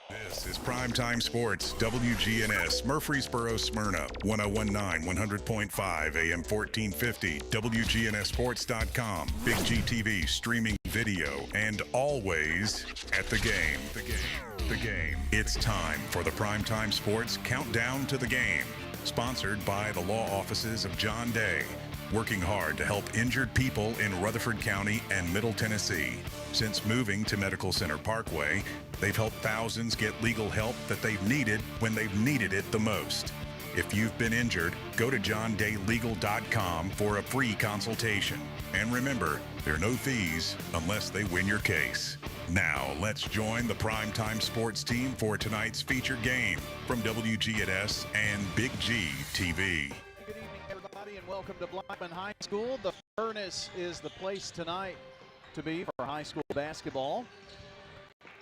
This is Primetime Sports, WGNS, Murfreesboro, Smyrna, 1019, 100.5, AM 1450, WGNSSports.com, Big G TV, streaming video, and always at the game. The game. It's time for the Primetime Sports Countdown to the Game, sponsored by the law offices of John Day, working hard to help injured people in Rutherford County and Middle Tennessee. Since moving to Medical Center Parkway, they've helped thousands get legal help that they've needed when they've needed it the most. If you've been injured, go to johndaylegal.com for a free consultation. And remember, there are no fees unless they win your case. Now, let's join the Primetime Sports team for tonight's featured game from WGNS and Big G TV. Good evening, everybody, and welcome to Blackman High School. The Furnace is the place tonight to be for high school basketball.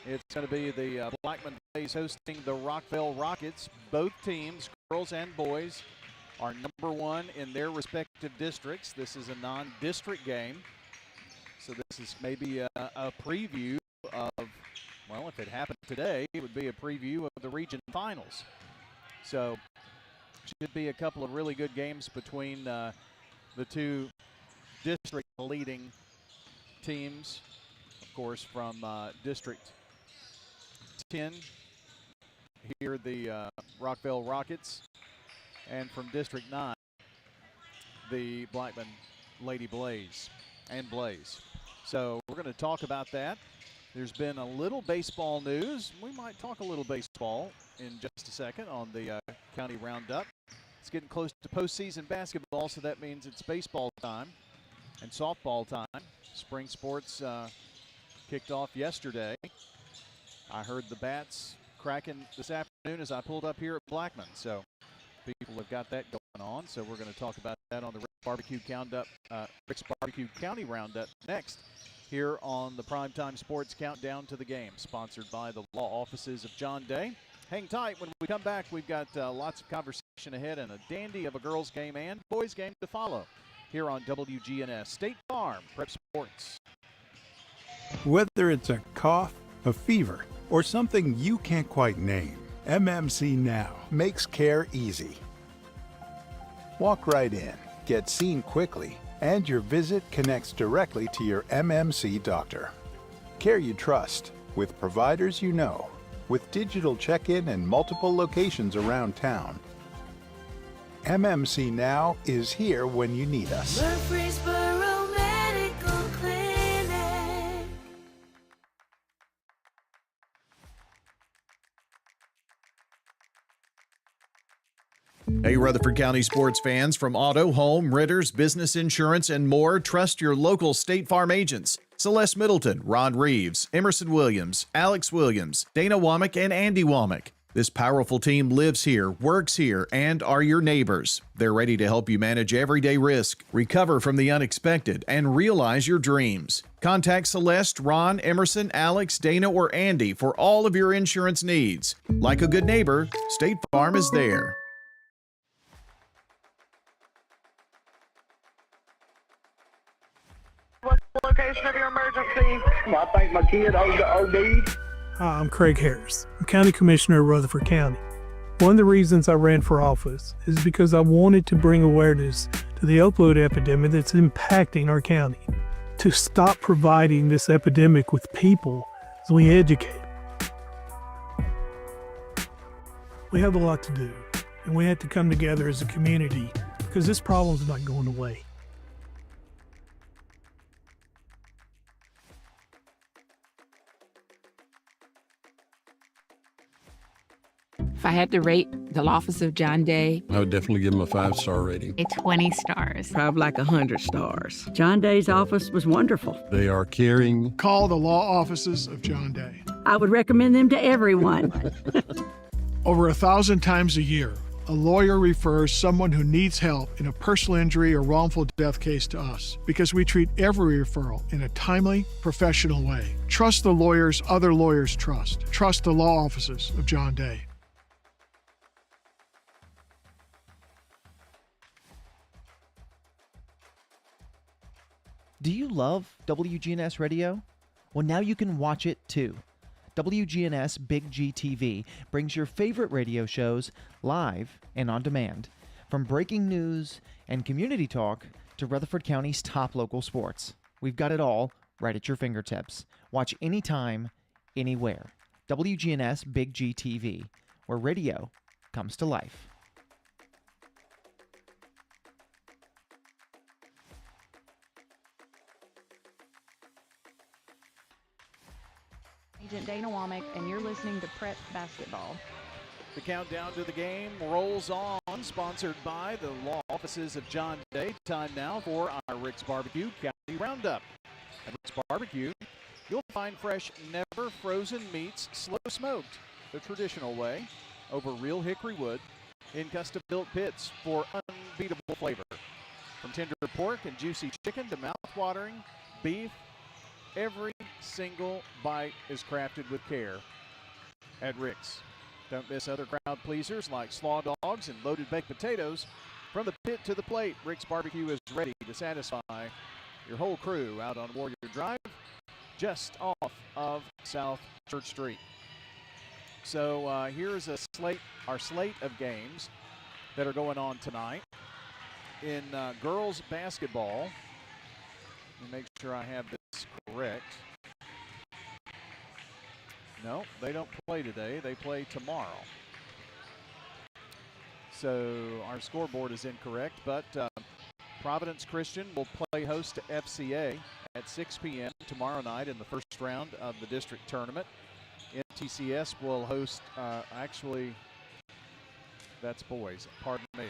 It's going to be the Blackman Blaze hosting the Rockville Rockets. Both teams, girls and boys, are number one in their respective districts. This is a non-district game, so this is maybe a preview of, well, if it happened today, it would be a preview of the region finals. So should be a couple of really good games between the two district leading teams. Of course, from District 10, here the Rockville Rockets, and from District 9, the Blackman Lady Blaze and Blaze. So we're going to talk about that. There's been a little baseball news. We might talk a little baseball in just a second on the county roundup. It's getting close to postseason basketball, so that means it's baseball time and softball time. Spring sports kicked off yesterday. I heard the bats cracking this afternoon as I pulled up here at Blackman. So people have got that going on. So we're going to talk about that on the Rick's Barbecue County Roundup next here on the Primetime Sports Countdown to the Game, sponsored by the law offices of John Day. Hang tight. When we come back, we've got lots of conversation ahead and a dandy of a girls game and boys game to follow here on WGNS State Farm Prep Sports. Whether it's a cough, a fever, or something you can't quite name, MMC Now makes care easy. Walk right in, get seen quickly, and your visit connects directly to your MMC doctor. Care you trust, with providers you know, with digital check-in and multiple locations around town. MMC Now is here when you need us. Murfreesboro Medical Clinic. Hey, Rutherford County sports fans, from auto, home, renters, business insurance, and more, trust your local State Farm agents. Celeste Middleton, Rod Reeves, Emerson Williams, Alex Williams, Dana Womack, and Andy Womack. This powerful team lives here, works here, and are your neighbors. They're ready to help you manage everyday risk, recover from the unexpected, and realize your dreams. Contact Celeste, Ron, Emerson, Alex, Dana, or Andy for all of your insurance needs. Like a good neighbor, State Farm is there. What's the location of your emergency? I think my kid OD'd. Hi, I'm Craig Harris. I'm County Commissioner of Rutherford County. One of the reasons I ran for office is because I wanted to bring awareness to the opioid epidemic that's impacting our county. To stop providing this epidemic with people as we educate. We have a lot to do, and we have to come together as a community because this problem's not going away. If I had to rate the office of John Day, I would definitely give him a 5-star rating. A 20 stars. Probably like 100 stars. John Day's office was wonderful. They are caring. Call the law offices of John Day. I would recommend them to everyone. Over 1,000 times a year, a lawyer refers someone who needs help in a personal injury or wrongful death case to us because we treat every referral in a timely, professional way. Trust the lawyers other lawyers trust. Trust the law offices of John Day. Do you love WGNS Radio? Well, now you can watch it too. WGNS Big G TV brings your favorite radio shows live and on demand. From breaking news and community talk to Rutherford County's top local sports. We've got it all right at your fingertips. Watch anytime, anywhere. WGNS Big G TV, where radio comes to life. Agent Dana Womack, and you're listening to Prep Basketball. The countdown to the game rolls on, sponsored by the law offices of John Day. Time now for our Rick's Barbecue County Roundup. At Rick's Barbecue, you'll find fresh, never frozen meats, slow smoked the traditional way over real hickory wood in custom-built pits for unbeatable flavor. From tender pork and juicy chicken to mouth-watering beef, every single bite is crafted with care at Rick's. Don't miss other crowd pleasers like slaw dogs and loaded baked potatoes. From the pit to the plate, Rick's Barbecue is ready to satisfy your whole crew out on Warrior Drive, just off of South Church Street. So here's our slate of games that are going on tonight. In girls basketball, let me make sure I have this correct. No, they don't play today. They play tomorrow. So our scoreboard is incorrect, but Providence Christian will play host to FCA at 6 p.m. tomorrow night in the first round of the district tournament. MTCS will host, actually, that's boys, pardon me.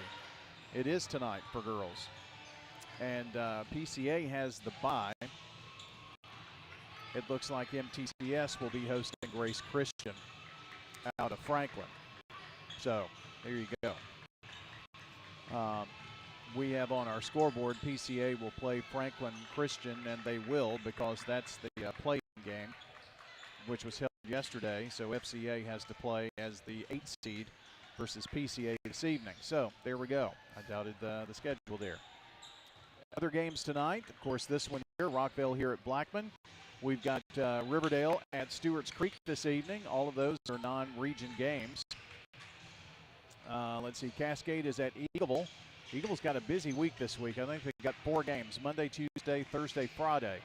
It is tonight for girls. And PCA has the bye. It looks like MTCS will be hosting Grace Christian out of Franklin. So there you go. We have on our scoreboard PCA will play Franklin Christian, and they will because that's the play-in game, which was held yesterday. So FCA has to play as the 8th seed versus PCA this evening. So there we go. I doubted the schedule there. Other games tonight, of course, this one here, Rockville here at Blackman. We've got Riverdale at Stewart's Creek this evening. All of those are non-region games. Let's see, Cascade is at Eagleville. Eagle's got a busy week this week. I think they've got 4 games, Monday, Tuesday, Thursday, Friday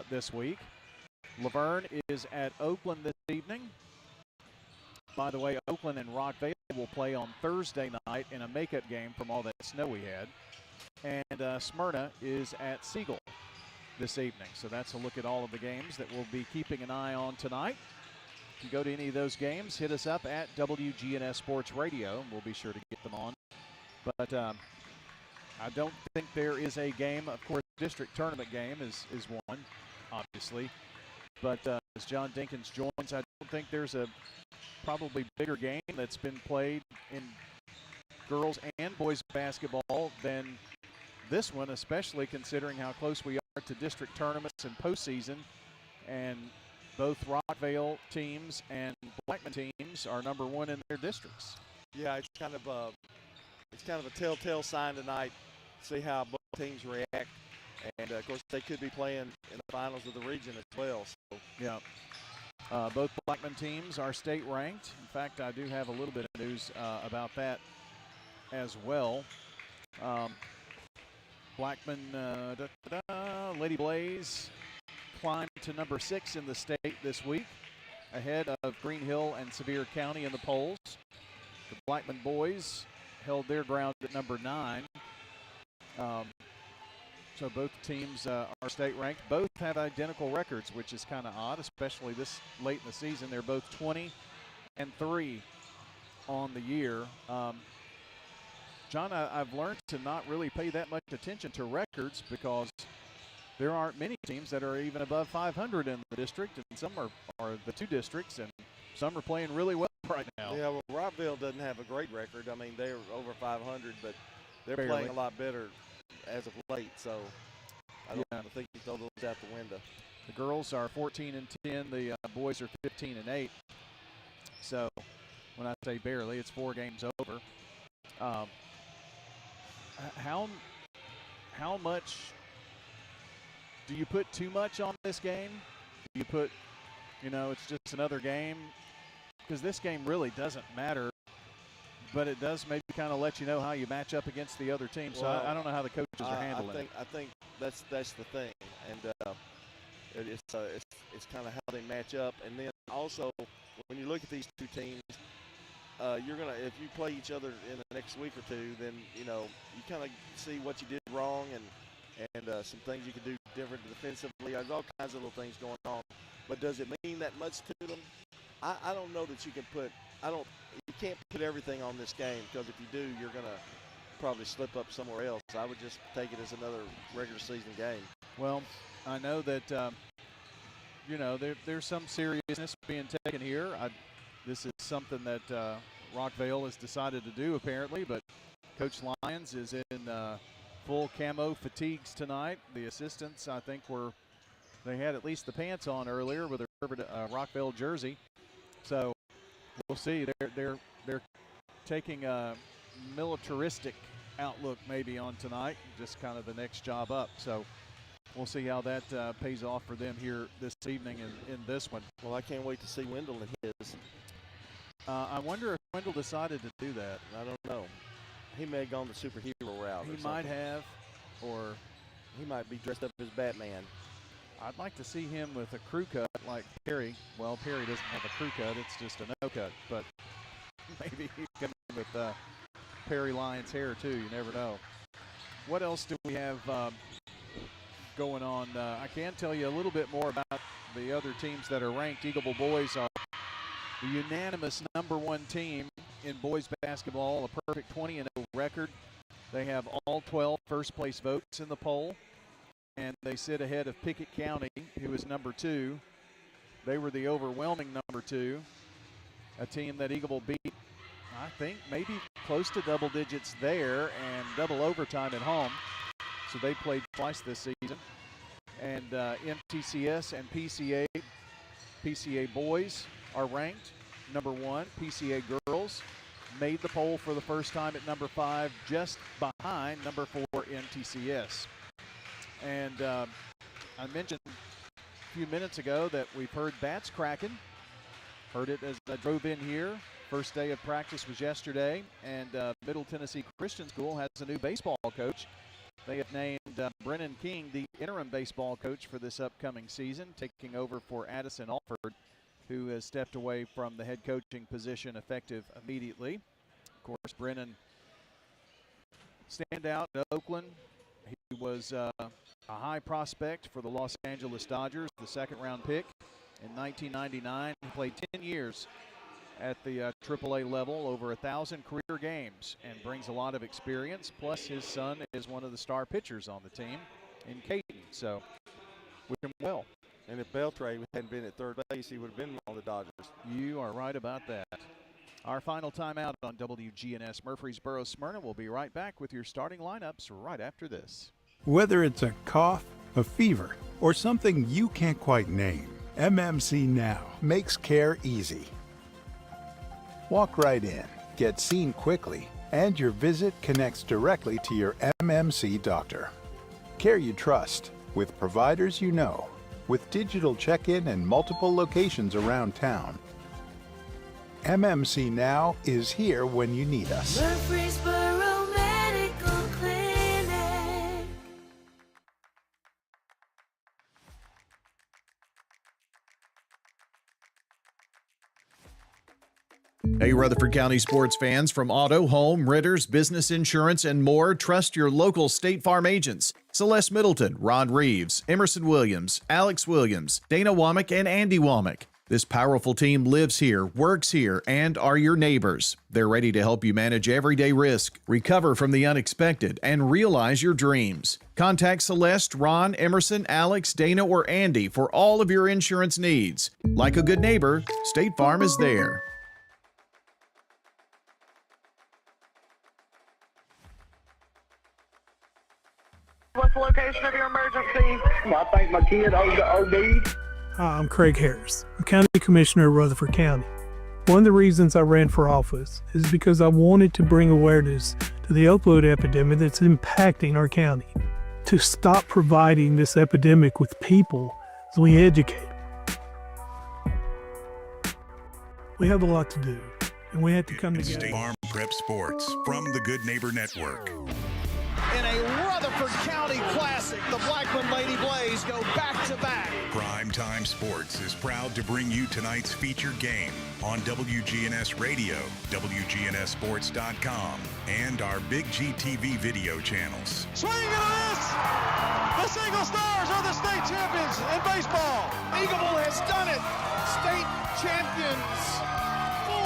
this week. Laverne is at Oakland this evening. By the way, Oakland and Rockville will play on Thursday night in a makeup game from all that snow we had. And Smyrna is at Siegel this evening. So that's a look at all of the games that we'll be keeping an eye on tonight. If you go to any of those games, hit us up at WGNS Sports Radio, and we'll be sure to get them on. But I don't think there is a game. Of course, district tournament game is one, obviously. But as John Dinkins joins, I don't think there's a probably bigger game that's been played in girls and boys basketball than this one, especially considering how close we are to district tournaments and postseason. And both Rockvale teams and Blackman teams are number 1 in their districts. Yeah, it's kind of a telltale sign tonight. See how both teams react, and of course they could be playing in the finals of the region as well. So yeah, both Blackman teams are state ranked. In fact, I do have a little bit of news about that as well. Blackman, Lady Blaze climbed to number 6 in the state this week, ahead of Green Hill and Sevier County in the polls. The Blackman boys held their ground at number 9. So both teams are state ranked. Both have identical records, which is kind of odd, especially this late in the season. They're both 20-3 on the year. John, I've learned to not really pay that much attention to records because there aren't many teams that are even above 500 in the district, and some are the 2 districts, and some are playing really well right now. Yeah, well, Rockville doesn't have a great record. I mean, they're over 500, but they're Barely. playing a lot better as of late, so I think you throw those out the window. The girls are 14-10. The boys are 15-8. So when I say barely, it's 4 games over. How much do you put too much on this game? Do you put You know, it's just another game, because this game really doesn't matter, but it does maybe kind of let you know how you match up against the other team. So I don't know how the coaches are handling it. I think that's the thing, and it's kind of how they match up. And then also, when you look at these two teams, if you play each other in the next week or two, then you kind of see what you did wrong and some things you can do different defensively. There's all kinds of little things going on. But does it mean that much to them? I don't know that you can put. You can't put everything on this game, because if you do, you're gonna probably slip up somewhere else. I would just take it as another regular season game. Well, I know that there's some seriousness being taken here. This is something that Rockvale has decided to do apparently, but Coach Lyons is in full camo fatigues tonight. The assistants, I think, they had at least the pants on earlier with a Rockvale jersey. So we'll see. They're taking a militaristic outlook maybe on tonight, just kind of the next job up. So we'll see how that pays off for them here this evening in this one. Well, I can't wait to see Wendell in his. I wonder if Wendell decided to do that. I don't know. He may have gone the superhero route. He might have, or he might be dressed up as Batman. I'd like to see him with a crew cut like Perry. Well, Perry doesn't have a crew cut. It's just a no cut. But maybe he's coming with Perry Lyons hair, too. You never know. What else do we have going on? I can tell you a little bit more about the other teams that are ranked. Eagleville boys are the unanimous #1 team in boys basketball, a perfect 20-0 record. They have all 12 first-place votes in the poll, and they sit ahead of Pickett County, who is #2. They were the overwhelming #2, a team that Eagleville beat, I think, maybe close to double digits there and double overtime at home. So they played twice this season. And MTCS and PCA boys are ranked #1. PCA girls made the poll for the first time at #5, just behind #4 MTCS. And I mentioned a few minutes ago that we've heard bats cracking. Heard it as I drove in here. First day of practice was yesterday, and Middle Tennessee Christian School has a new baseball coach. They have named Brennan King the interim baseball coach for this upcoming season, taking over for Addison Alford, who has stepped away from the head coaching position effective immediately. Of course, Brennan, standout in Oakland. He was a high prospect for the Los Angeles Dodgers, the second-round pick in 1999. He played 10 years at the AAA level, over 1,000 career games, and brings a lot of experience. Plus, his son is one of the star pitchers on the team in Caden. So, wish him well. And if Beltray hadn't been at third base, he would have been on the Dodgers. You are right about that. Our final timeout on WGNS Murfreesboro Smyrna. We'll be right back with your starting lineups right after this. Whether it's a cough, a fever, or something you can't quite name, MMC Now makes care easy. Walk right in, get seen quickly, and your visit connects directly to your MMC doctor. Care you trust, with providers you know, with digital check-in and multiple locations around town. MMC Now is here when you need us. Murfreesboro Medical Clinic. Hey, Rutherford County sports fans, from auto, home, renters, business insurance, and more, trust your local State Farm agents. Celeste Middleton, Rod Reeves, Emerson Williams, Alex Williams, Dana Womack, and Andy Womack. This powerful team lives here, works here, and are your neighbors. They're ready to help you manage everyday risk, recover from the unexpected, and realize your dreams. Contact Celeste, Ron, Emerson, Alex, Dana, or Andy for all of your insurance needs. Like a good neighbor, State Farm is there. What's the location of your emergency? I think my kid OD'd. Hi, I'm Craig Harris. I'm County Commissioner of Rutherford County. One of the reasons I ran for office is because I wanted to bring awareness to the opioid epidemic that's impacting our county. To stop providing this epidemic with people as we educate. We have a lot to do, and we had to come together. State Farm Prep Sports from the Good Neighbor Network. In a Rutherford County Classic, the Blackman Lady Blaze go back-to-back. Primetime Sports is proud to bring you tonight's featured game on WGNS Radio, WGNSSports.com, and our Big G TV video channels. Swing and a miss! The Single Stars are the state champions in baseball. Eagleville has done it. State champions 4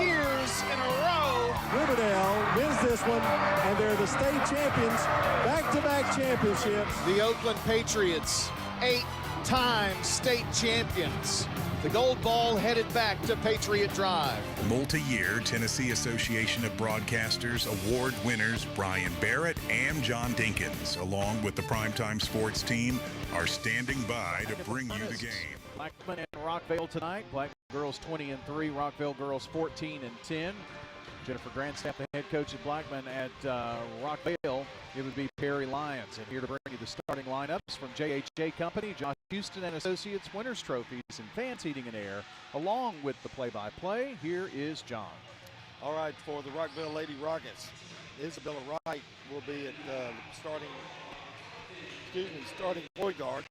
years in a row. Riverdale wins this one, and they're the state champions, back-to-back championships. The Oakland Patriots, 8-time state champions. The gold ball headed back to Patriot Drive. Multi-year Tennessee Association of Broadcasters award winners Brian Barrett and John Dinkins, along with the Primetime Sports team, are standing by to bring you the game. Blackman and Rockvale tonight. Blackman girls 20-3, Rockvale girls 14-10. Jennifer Grandstaff, the head coach at Blackman. At Rockvale, it would be Perry Lyons. And here to bring you the starting lineups from JHA Company, Josh Houston and Associates Winners Trophies and Fans Heating and Air, along with the play-by-play. Here is John. All right, for the Rockville Lady Rockets, Isabella Wright will be at starting point guard.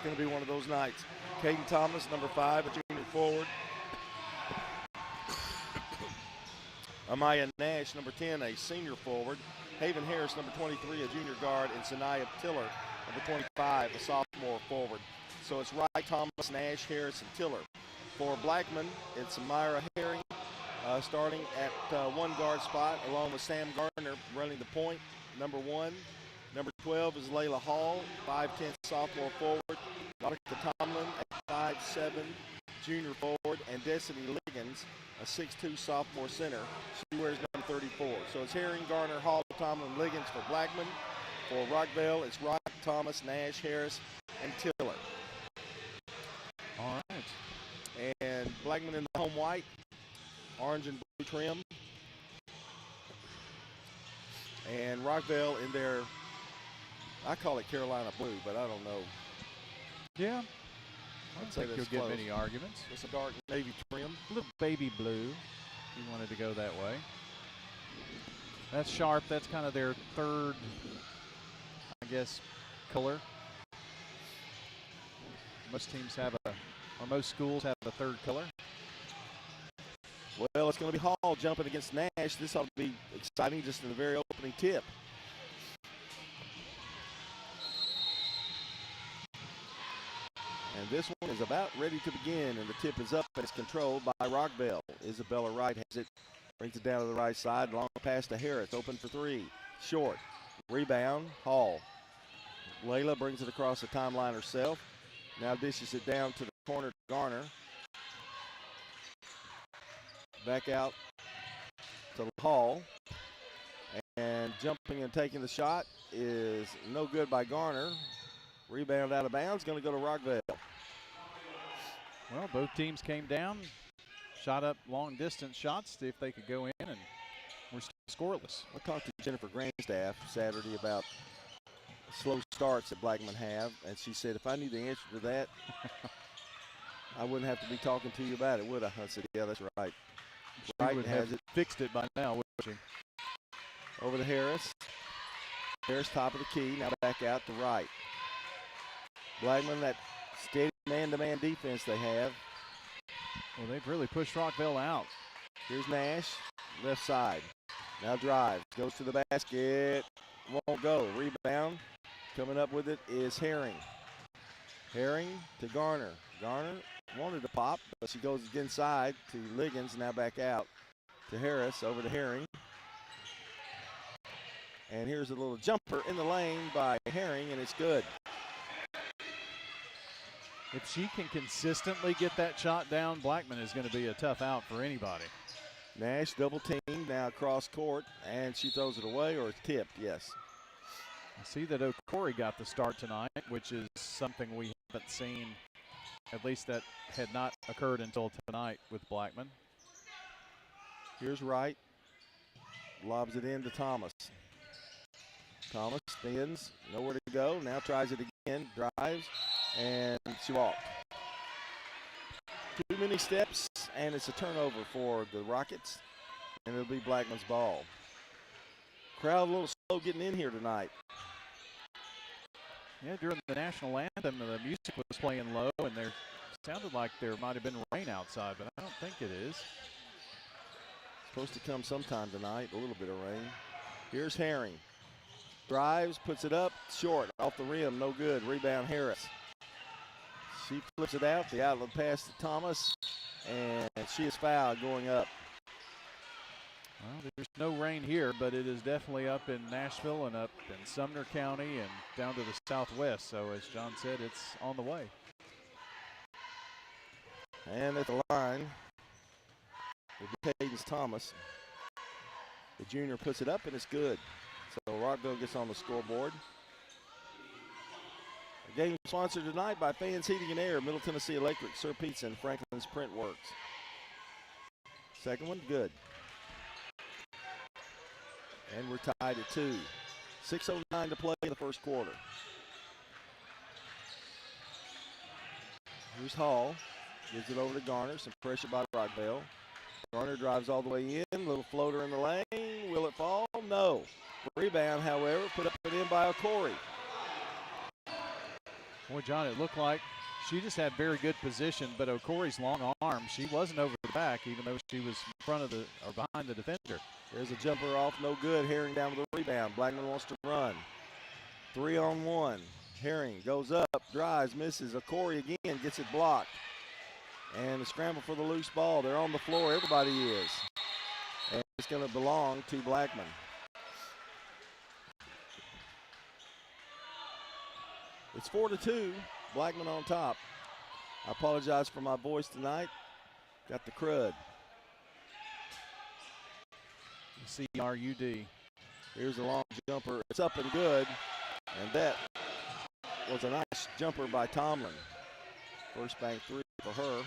Going to be one of those nights. Caden Thomas, number 5, a junior forward. Amaya Nash, number 10, a senior forward. Haven Harris, number 23, a junior guard. And Sanaya Tiller, number 25, a sophomore forward. So it's Wright, Thomas, Nash, Harris, and Tiller. For Blackman, it's Myra Herring starting at one guard spot, along with Sam Gardner running the point, number 1. Number 12 is Layla Hall, 5'10", sophomore forward. Monica Tomlin, a 5'7", junior forward. And Destiny Liggins, a 6'2", sophomore center. She wears number 34. So it's Herring, Garner, Hall, Tomlin, Liggins for Blackman. For Rockvale, it's Wright, Thomas, Nash, Harris, and Tiller. All right. And Blackman in the home white, orange and blue trim. And Rockvale in their, I call it Carolina blue, but I don't know. Yeah. I don't think you'll get many arguments. It's a dark navy trim. A little baby blue, if you wanted to go that way. That's sharp. That's kind of their third, I guess, color. Most teams have or most schools have a third color. Well, it's going to be Hall jumping against Nash. This ought to be exciting just in the very opening tip. And this one is about ready to begin, and the tip is up, and it's controlled by Rockvale. Isabella Wright has it, brings it down to the right side, long pass to Harris, open for 3, short. Rebound, Hall. Layla brings it across the timeline herself. Now dishes it down to the corner to Garner. Back out to Hall. And jumping and taking the shot is no good by Garner. Rebound out of bounds, going to go to Rockvale. Well, both teams came down, shot up long distance shots, see if they could go in, and we're still scoreless. I talked to Jennifer Grandstaff Saturday about slow starts that Blackman have, and she said, if I knew the answer to that, I wouldn't have to be talking to you about it, would I? I said, yeah, that's right. She Wright would has have it fixed it by now, wouldn't she? over to Harris. Harris top of the key, now back out to Wright. Blackman, that steady man-to-man defense they have. Well, they've really pushed Rockville out. Here's Nash, left side. Now drives, goes to the basket, won't go. Rebound, coming up with it is Herring. Herring to Garner. Garner wanted to pop, but she goes inside to Liggins, now back out to Harris, over to Herring. And here's a little jumper in the lane by Herring, and it's good. If she can consistently get that shot down, Blackman is going to be a tough out for anybody. Nash double teamed, now across court, and she throws it away, or it's tipped, yes. I see that Okori got the start tonight, which is something we haven't seen, at least that had not occurred until tonight with Blackman. Here's Wright, lobs it in to Thomas. Thomas spins, nowhere to go, now tries it again, drives, and she walked. Too many steps and it's a turnover for the Rockets, and it'll be Blackman's ball. Crowd a little slow getting in here tonight. Yeah, during the national anthem, the music was playing low, and there sounded like there might have been rain outside, but I don't think it is. Supposed to come sometime tonight, a little bit of rain. Here's Herring. Drives, puts it up, short, off the rim, no good. Rebound Harris. She flips it out, the outlet pass to Thomas, and she is fouled going up. Well, there's no rain here, but it is definitely up in Nashville and up in Sumner County and down to the southwest. So as John said, it's on the way. And at the line, Cadence Thomas. The junior puts it up, and it's good. So Rockville gets on the scoreboard. The game sponsored tonight by Fans Heating and Air, Middle Tennessee Electric, Sir Pizza, and Franklin's Print Works. Second one, good. And we're tied at 2. 6:09 to play in the first quarter. Here's Hall. Gives it over to Garner. Some pressure by Rockville. Garner drives all the way in. Little floater in the lane. Will it fall? No. Rebound, however, put up and in by O'Corey. Boy, John, it looked like she just had very good position, but O'Corey's long arm, she wasn't over the back, even though she was in front of the or behind the defender. There's a jumper off, no good. Herring down with the rebound. Blackman wants to run. 3-on-1. Herring goes up, drives, misses. O'Corey again gets it blocked. And the scramble for the loose ball. They're on the floor. Everybody is. And it's going to belong to Blackman. It's 4-2. Blackman on top. I apologize for my voice tonight. Got the crud. C-R-U-D. Here's a long jumper. It's up and good. And that was a nice jumper by Tomlin. First bank three for her.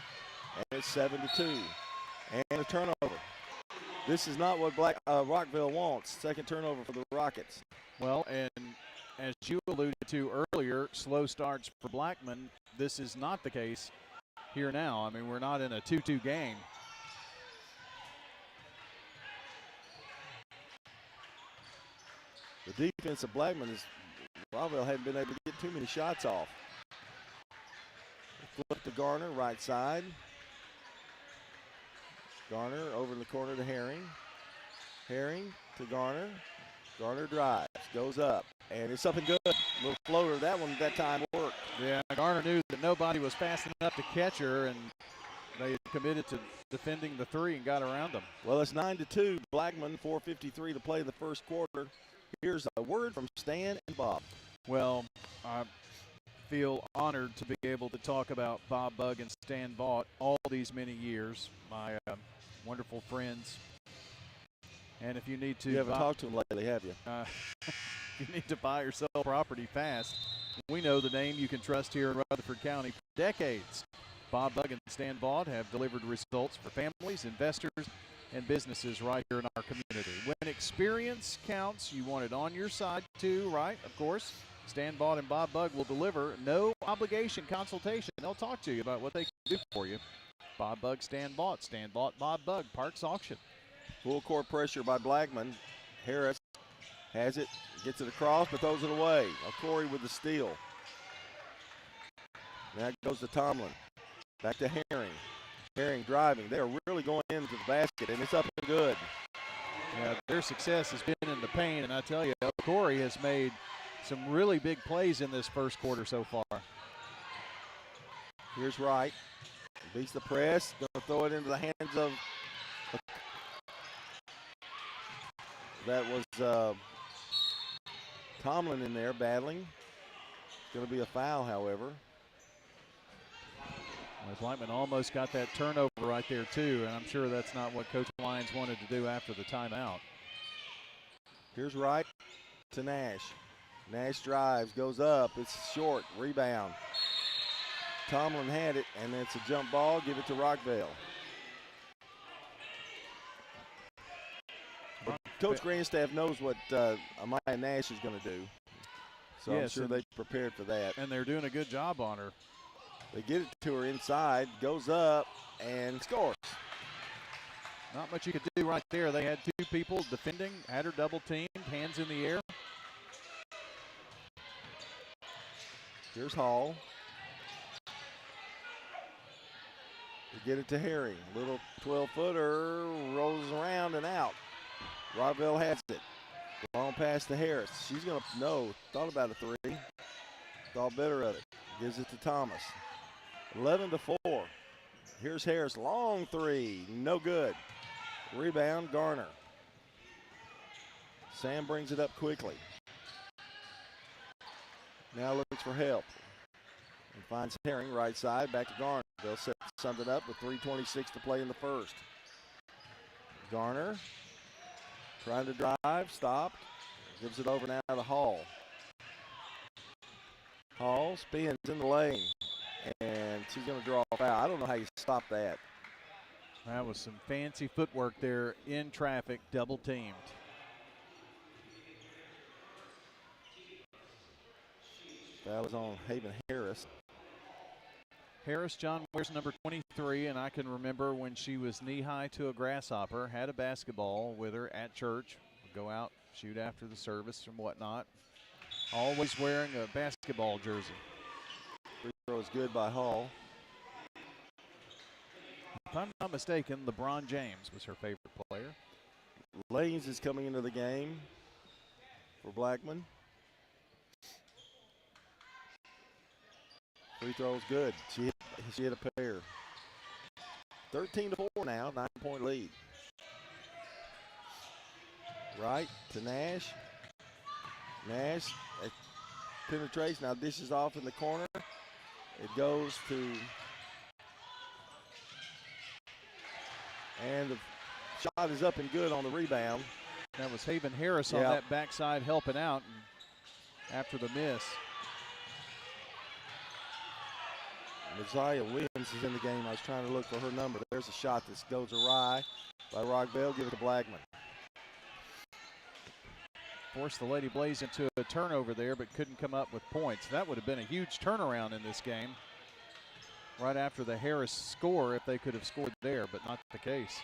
And it's 7-2. And a turnover. This is not what Rockville wants. Second turnover for the Rockets. Well, and as you alluded to earlier, slow starts for Blackman. This is not the case here now. I mean, we're not in a 2-2 game. The defense of Blackman is, Rockville hadn't been able to get too many shots off. Flip to Garner, right side. Garner over in the corner to Herring. Herring to Garner. Garner drives, goes up, and it's up and good. Little floater, that one that time worked. Yeah, Garner knew that nobody was fast enough to catch her, and they committed to defending the three and got around them. Well, it's 9-2. Blackman, 4:53 to play in the first quarter. Here's a word from Stan and Bob. Well, I feel honored to be able to talk about Bob Bugg and Stan Vaught all these many years. My wonderful friends. And if you need to, you haven't talked to them lately, have you? If you need to buy or sell property fast, we know the name you can trust here in Rutherford County for decades. Bob Bugg and Stan Vaught have delivered results for families, investors, and businesses right here in our community. When experience counts, you want it on your side too, right? Of course, Stan Vaught and Bob Bugg will deliver no obligation consultation. They'll talk to you about what they can do for you. Bob Bugg, Stan Vaught, Bob Bugg, Parks Auction. Full court pressure by Blackman. Harris has it, gets it across, but throws it away. O'Corey with the steal. Now it goes to Tomlin. Back to Herring. Herring driving. They are really going into the basket, and it's up and good. Yeah, their success has been in the paint, and I tell you, O'Corey has made some really big plays in this first quarter so far. Here's Wright. Beats the press. Going to throw it into the hands of. That was Tomlin in there battling. It's going to be a foul, however. Well, Blackman almost got that turnover right there, too, and I'm sure that's not what Coach Lyons wanted to do after the timeout. Here's Wright to Nash. Nash drives, goes up. It's short. Rebound. Tomlin had it, and it's a jump ball. Give it to Rockville. Coach Grandstaff knows what Amaya Nash is going to do. So yes, I'm sure they prepared for that. And they're doing a good job on her. They get it to her inside, goes up, and scores. Not much you could do right there. They had two people defending, had her double teamed, hands in the air. Here's Hall. They get it to Herring. Little 12-footer rolls around and out. Rockville has it. Long pass to Harris. She's going to, no, thought about a three. Thought better of it. Gives it to Thomas. 11-4. Here's Harris. Long three. No good. Rebound, Garner. Sam brings it up quickly. Now looks for help. And finds Herring right side. Back to Garner. They'll set something up with 3:26 to play in the first. Garner trying to drive. Stopped. Gives it over now to Hall. Hall spins in the lane. And she's going to draw a foul. I don't know how you stop that. That was some fancy footwork there in traffic, double teamed. That was on Haven Harris. Harris, John, wears number 23, and I can remember when she was knee-high to a grasshopper, had a basketball with her at church, would go out, shoot after the service and whatnot. Always wearing a basketball jersey. Free throw is good by Hall. If I'm not mistaken, LeBron James was her favorite player. Lanes is coming into the game for Blackman. Free throw is good. She hit a pair. 13-4 now, 9-point lead. Right to Nash. Nash penetrates. Now dishes off in the corner. It goes to, and the shot is up and good on the rebound. That was Haven Harris on that backside helping out after the miss. Messiah Williams is in the game. I was trying to look for her number. There's a shot that goes awry by Rockville. Give it to Blackman. Forced the Lady Blaze into a turnover there, but couldn't come up with points. That would have been a huge turnaround in this game. Right after the Harris score, if they could have scored there, but not the case.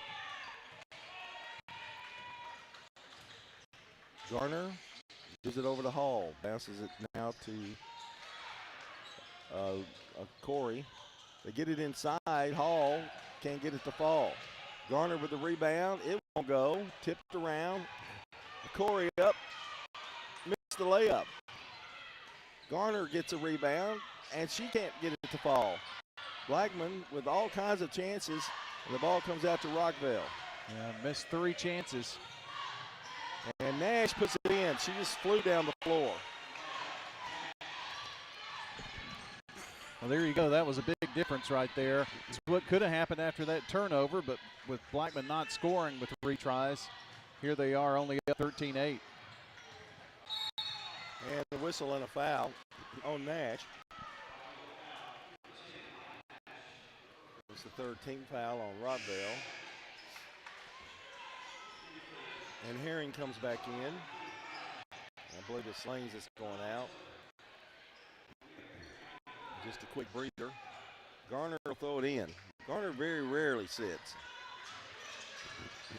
Garner gives it over to Hall. Bounces it now to Corey. They get it inside. Hall can't get it to fall. Garner with the rebound. It won't go. Tipped around. Corey up. Missed the layup. Garner gets a rebound, and she can't get it to fall. Blackman with all kinds of chances, and the ball comes out to Rockville. Yeah, missed 3 chances. And Nash puts it in. She just flew down the floor. Well, there you go. That was a big difference right there. It's what could have happened after that turnover, but with Blackman not scoring with 3 tries, here they are only up 13-8. And the whistle and a foul on Nash. It's the 13th foul on Rockville. And Herring comes back in. I believe it's Slanes that's going out. Just a quick breather. Garner will throw it in. Garner very rarely sits.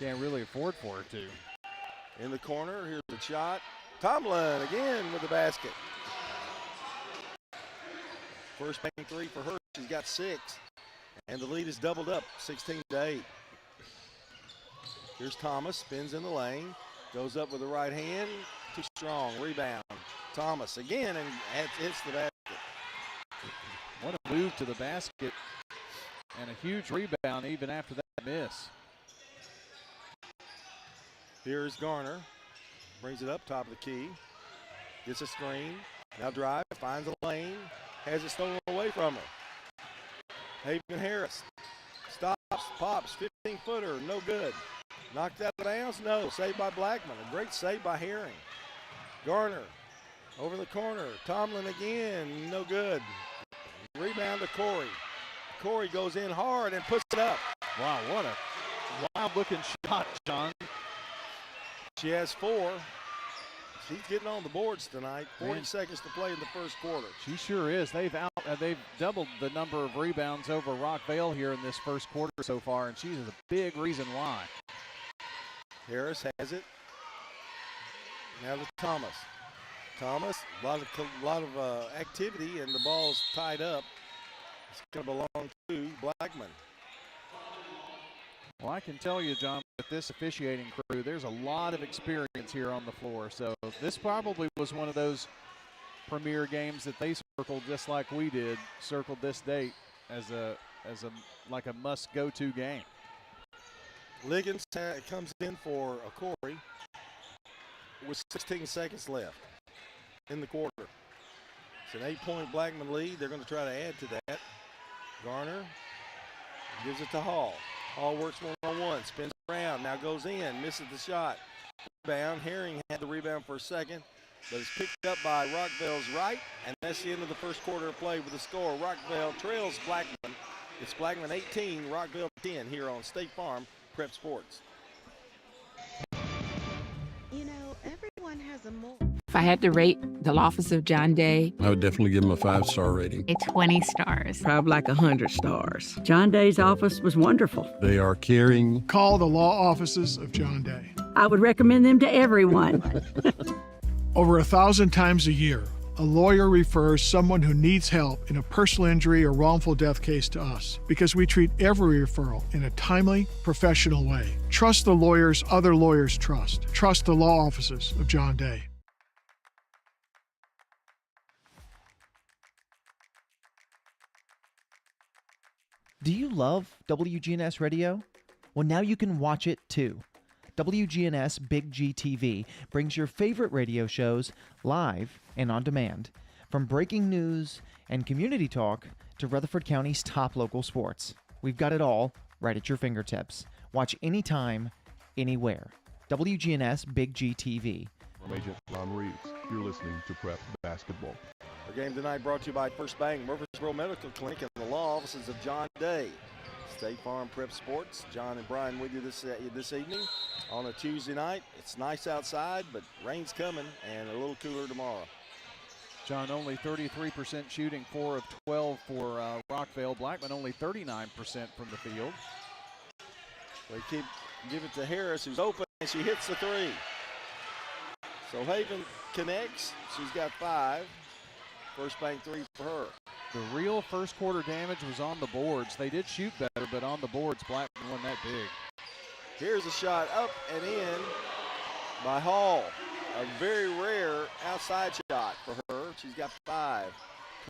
Can't really afford for her to. In the corner, here's the shot. Tomlin again with the basket. First bank 3 for her. She's got 6. And the lead is doubled up, 16-8. Here's Thomas, spins in the lane. Goes up with the right hand. Too strong. Rebound. Thomas again, and hits the basket. What a move to the basket. And a huge rebound even after that miss. Here's Garner. Brings it up top of the key. Gets a screen. Now drive. Finds a lane. Has it stolen away from her. Haven Harris. Stops. Pops. 15-footer. No good. Knocked out of bounds? No. Saved by Blackman. A great save by Herring. Garner. Over the corner. Tomlin again. No good. Rebound to Corey. Corey goes in hard and puts it up. Wow, what a wild-looking shot, John. She has 4. She's getting on the boards tonight. 40 seconds to play in the first quarter. She sure is. They've doubled the number of rebounds over Rockvale here in this first quarter so far, and she's a big reason why. Harris has it. Now to Thomas. Thomas, a lot of activity, and the ball's tied up. It's going to belong to Blackman. Well, I can tell you, John, with this officiating crew, there's a lot of experience here on the floor. So this probably was one of those premier games that they circled just like we did, circled this date as a must-go-to game. Liggins comes in for a Corey with 16 seconds left in the quarter. It's an 8-point Blackman lead. They're going to try to add to that. Garner gives it to Hall. Hall works one-on-one, spins around, now goes in, misses the shot. Rebound. Herring had the rebound for a second, but it's picked up by Rockvale's right, and that's the end of the first quarter of play with the score. Rockvale trails Blackman. It's Blackman 18, Rockvale 10 here on State Farm Prep Sports. You know, everyone has a more. If I had to rate the office of John Day, I would definitely give them a 5-star rating. A 20 stars. Probably like 100 stars. John Day's office was wonderful. They are caring. Call the law offices of John Day. I would recommend them to everyone. Over 1,000 times a year, a lawyer refers someone who needs help in a personal injury or wrongful death case to us because we treat every referral in a timely, professional way. Trust the lawyers other lawyers trust. Trust the law offices of John Day. Do you love WGNS Radio? Well, now you can watch it too. WGNS Big G TV brings your favorite radio shows live and on demand. From breaking news and community talk to Rutherford County's top local sports. We've got it all right at your fingertips. Watch anytime, anywhere. WGNS Big G TV. I'm Agent Ron Reeves. You're listening to Prep Basketball. Our game tonight brought to you by First Bank, Murfreesboro Medical Clinic, and the law offices of John Day. State Farm Prep Sports. John and Brian with you this evening on a Tuesday night. It's nice outside, but rain's coming and a little cooler tomorrow. John, only 33% shooting, 4 of 12 for Rockvale. Blackman only 39% from the field. They give it to Harris, who's open, and she hits the three. So Haven connects. She's got 5. First Bank 3 for her. The real first quarter damage was on the boards. They did shoot better, but on the boards, Blackman won that big. Here's a shot up and in by Hall. A very rare outside shot for her. She's got 5,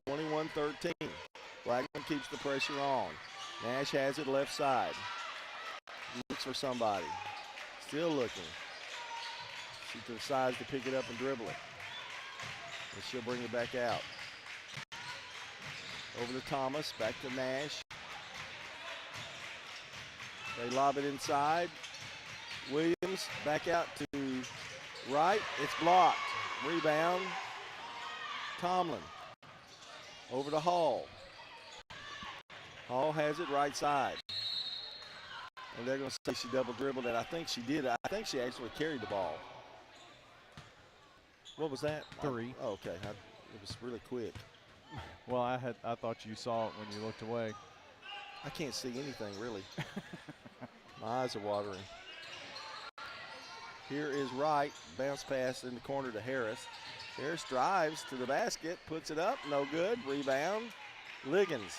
21-13. Blackman keeps the pressure on. Nash has it left side. Looks for somebody. Still looking. She decides to pick it up and dribble it. And she'll bring it back out. Over to Thomas, back to Nash. They lob it inside. Williams back out to right. It's blocked. Rebound. Tomlin. Over to Hall. Hall has it right side. And they're going to say she double dribbled it. I think she did. I think she actually carried the ball. What was that? 3. Oh, okay. It was really quick. Well, I thought you saw it when you looked away. I can't see anything really. My eyes are watering. Here is Wright. Bounce pass in the corner to Harris. Harris drives to the basket, puts it up, no good. Rebound. Liggins.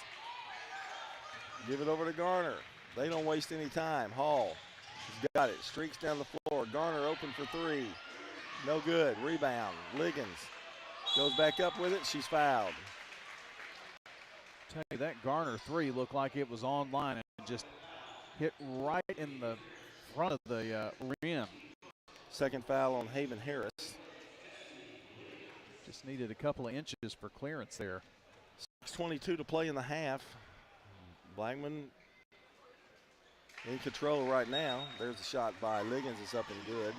Give it over to Garner. They don't waste any time. Hall has got it. Streaks down the floor. Garner open for 3. No good. Rebound. Liggins goes back up with it. She's fouled. Tell you, that Garner 3 looked like it was online and just hit right in the front of the rim. Second foul on Haven Harris. Just needed a couple of inches for clearance there. 6:22 to play in the half. Blackman in control right now. There's a shot by Liggins. It's up and good.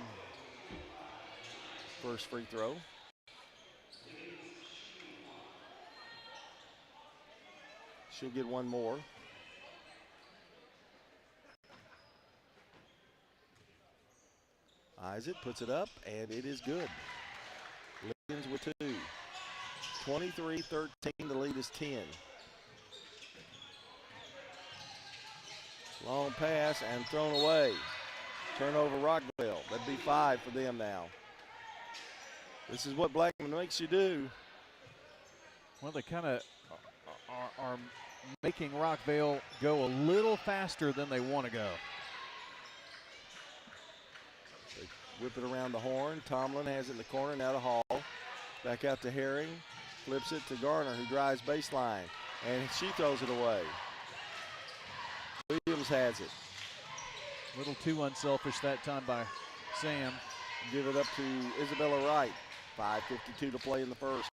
First free throw. She'll get one more. Isaac puts it up, and it is good. Williams with 2. 23-13, the lead is 10. Long pass and thrown away. Turnover Rockville. That'd be 5 for them now. This is what Blackman makes you do. Well, they kind of are making Rockville go a little faster than they want to go. They whip it around the horn. Tomlin has it in the corner, now to Hall. Back out to Herring. Flips it to Garner, who drives baseline. And she throws it away. Williams has it. A little too unselfish that time by Sam. Give it up to Isabella Wright. 5:52 to play in the first.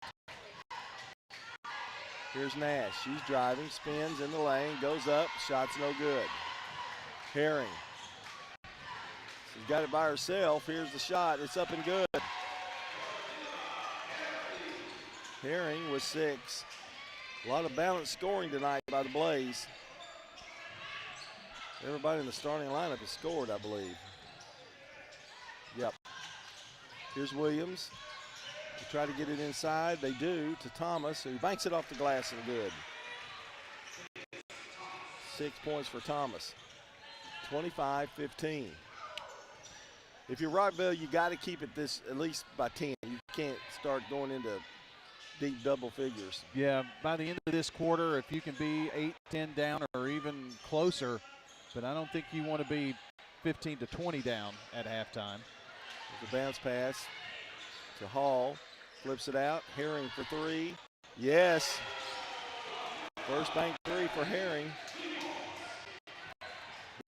Here's Nash. She's driving, spins in the lane, goes up, shot's no good. Herring. She's got it by herself. Here's the shot. It's up and good. Herring with 6. A lot of balanced scoring tonight by the Blaze. Everybody in the starting lineup has scored, I believe. Yep. Here's Williams. They try to get it inside. They do to Thomas, who banks it off the glass and good. 6 points for Thomas. 25-15. If you're Rockville, you got to keep it this at least by 10. You can't start going into deep double figures. Yeah, by the end of this quarter, if you can be 8-10 down or even closer, but I don't think you want to be 15 to 20 down at halftime. There's a bounce pass to Hall. Flips it out. Herring for 3. Yes. First bank 3 for Herring.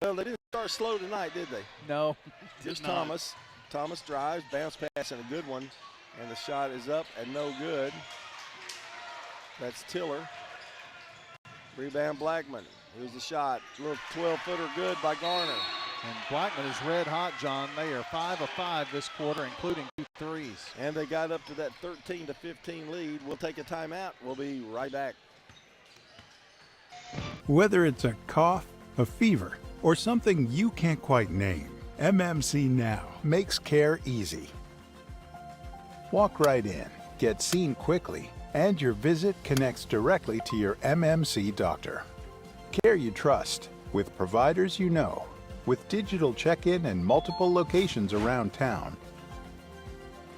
Well, they didn't start slow tonight, did they? No. Here's Thomas. Thomas drives, bounce pass, and a good one. And the shot is up and no good. That's Tiller. Rebound Blackman. Here's the shot. A little 12-footer good by Garner. And Blackman is red hot, John. They are 5 of 5 this quarter, including 2 threes. And they got up to that 13-15 lead. We'll take a timeout. We'll be right back. Whether it's a cough, a fever, or something you can't quite name, MMC Now makes care easy. Walk right in, get seen quickly, and your visit connects directly to your MMC doctor. Care you trust, with providers you know, with digital check-in and multiple locations around town.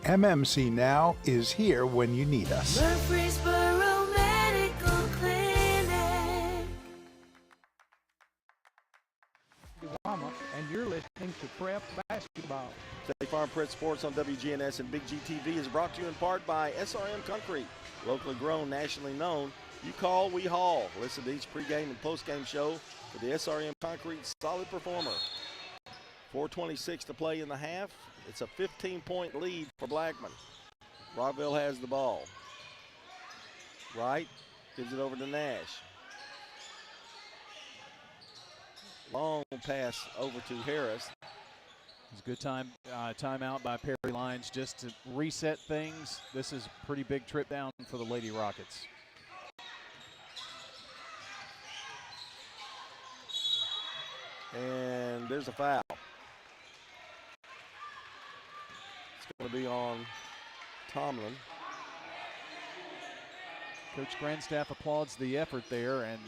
MMC Now is here when you need us. Murfreesboro Medical Clinic. And you're listening to Prep Basketball. State Farm Prep Sports on WGNS and Big GTV is brought to you in part by SRM Concrete. Locally grown, nationally known. You call, we haul. Listen to each pregame and postgame show for the SRM Concrete Solid Performer. 4:26 to play in the half. It's a 15-point lead for Blackman. Rockville has the ball. Wright gives it over to Nash. Long pass over to Harris. It's a good timeout by Perry Lyons just to reset things. This is a pretty big trip down for the Lady Rockets. And there's a foul. It's going to be on Tomlin. Coach Grandstaff applauds the effort there, and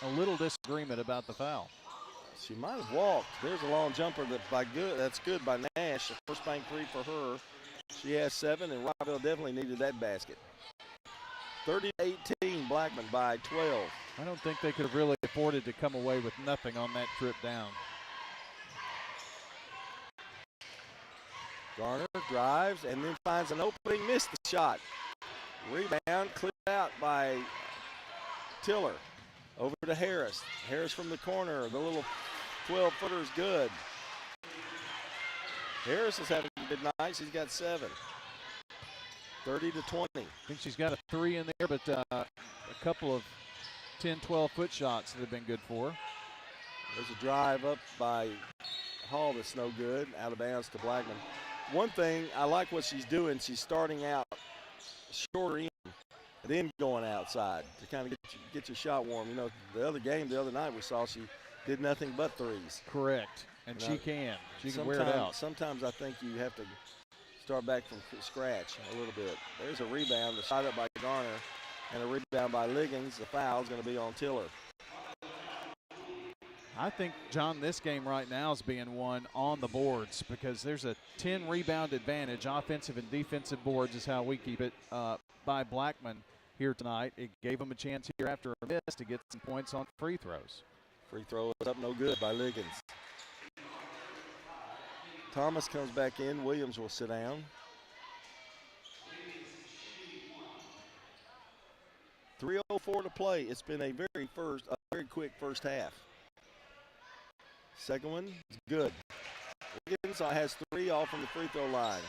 a little disagreement about the foul. She might have walked. There's a long jumper that's good by Nash. The first bank 3 for her. She has 7, and Rockville definitely needed that basket. 30-18, Blackman by 12. I don't think they could have really afforded to come away with nothing on that trip down. Garner drives and then finds an opening, missed the shot. Rebound cleared out by Tiller. Over to Harris. Harris from the corner. The little 12-footer is good. Harris is having a good night. She's got 7. 30-20. I think she's got a 3 in there, but a couple of 10, 12-foot shots that have been good for her. There's a drive up by Hall that's no good. Out of bounds to Blackman. One thing, I like what she's doing. She's starting out shorter in, and then going outside to kind of get your shot warm. You know, the other night we saw she did nothing but threes. Correct, and she can wear it out. Sometimes I think you have to start back from scratch a little bit. There's a rebound, the shot up by Garner, and a rebound by Liggins. The foul is going to be on Tiller. I think, John, this game right now is being won on the boards because there's a 10 rebound advantage. Offensive and defensive boards is how we keep it by Blackman here tonight. It gave them a chance here after a miss to get some points on free throws. Free throw is up, no good by Liggins. Thomas comes back in. Williams will sit down. .304 to play. It's been a very quick first half. Second one is good. Liggins has 3 all from the free throw line.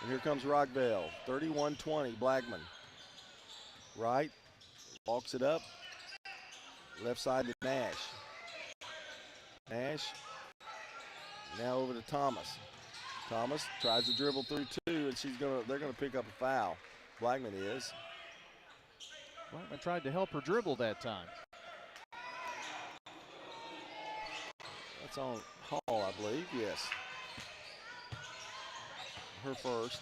And here comes Rockvale. 31-20, Blackman. Right, walks it up. Left side to Nash. Nash, now over to Thomas. Thomas tries to dribble through 2, and they're gonna pick up a foul. Blackman is. Blackman tried to help her dribble that time. That's on Hall, I believe, yes. Her first.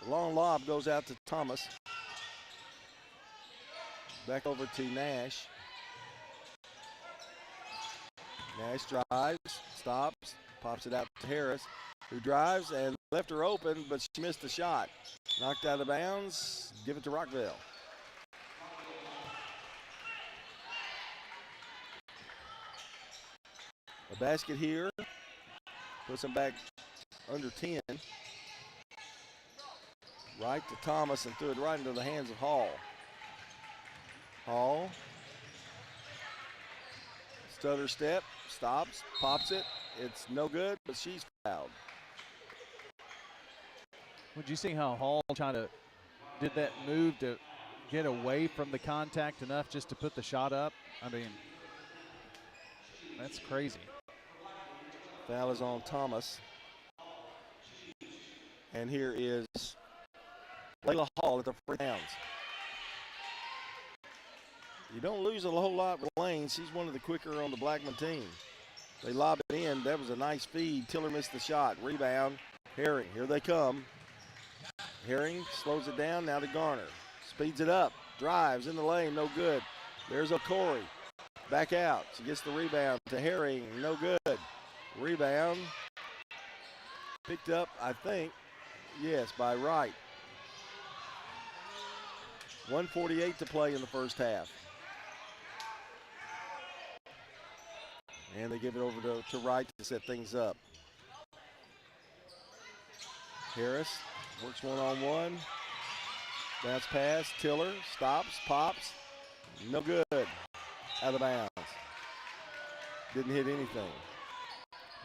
The long lob goes out to Thomas. Back over to Nash. Nash drives, stops, pops it out to Harris, who drives and left her open, but she missed the shot. Knocked out of bounds, give it to Rockvale. A basket here, puts them back under 10. Right to Thomas and threw it right into the hands of Hall. Hall, stutter step, stops, pops it. It's no good, but she's fouled. Would you see how Hall did that move to get away from the contact enough just to put the shot up? I mean, that's crazy. Foul is on Thomas. And here is Layla Hall at the free downs. You don't lose a whole lot with Lane. She's one of the quicker on the Blackman team. They lob it in. That was a nice feed. Tiller missed the shot. Rebound. Herring. Here they come. Herring slows it down. Now to Garner. Speeds it up. Drives in the lane. No good. There's O'Corey. Back out. She gets the rebound to Herring. No good. Rebound. Picked up, I think, yes, by Wright. 1:48 to play in the first half. And they give it over to Wright to set things up. Harris works one-on-one. Bounce pass. Tiller stops, pops. No good. Out of bounds. Didn't hit anything.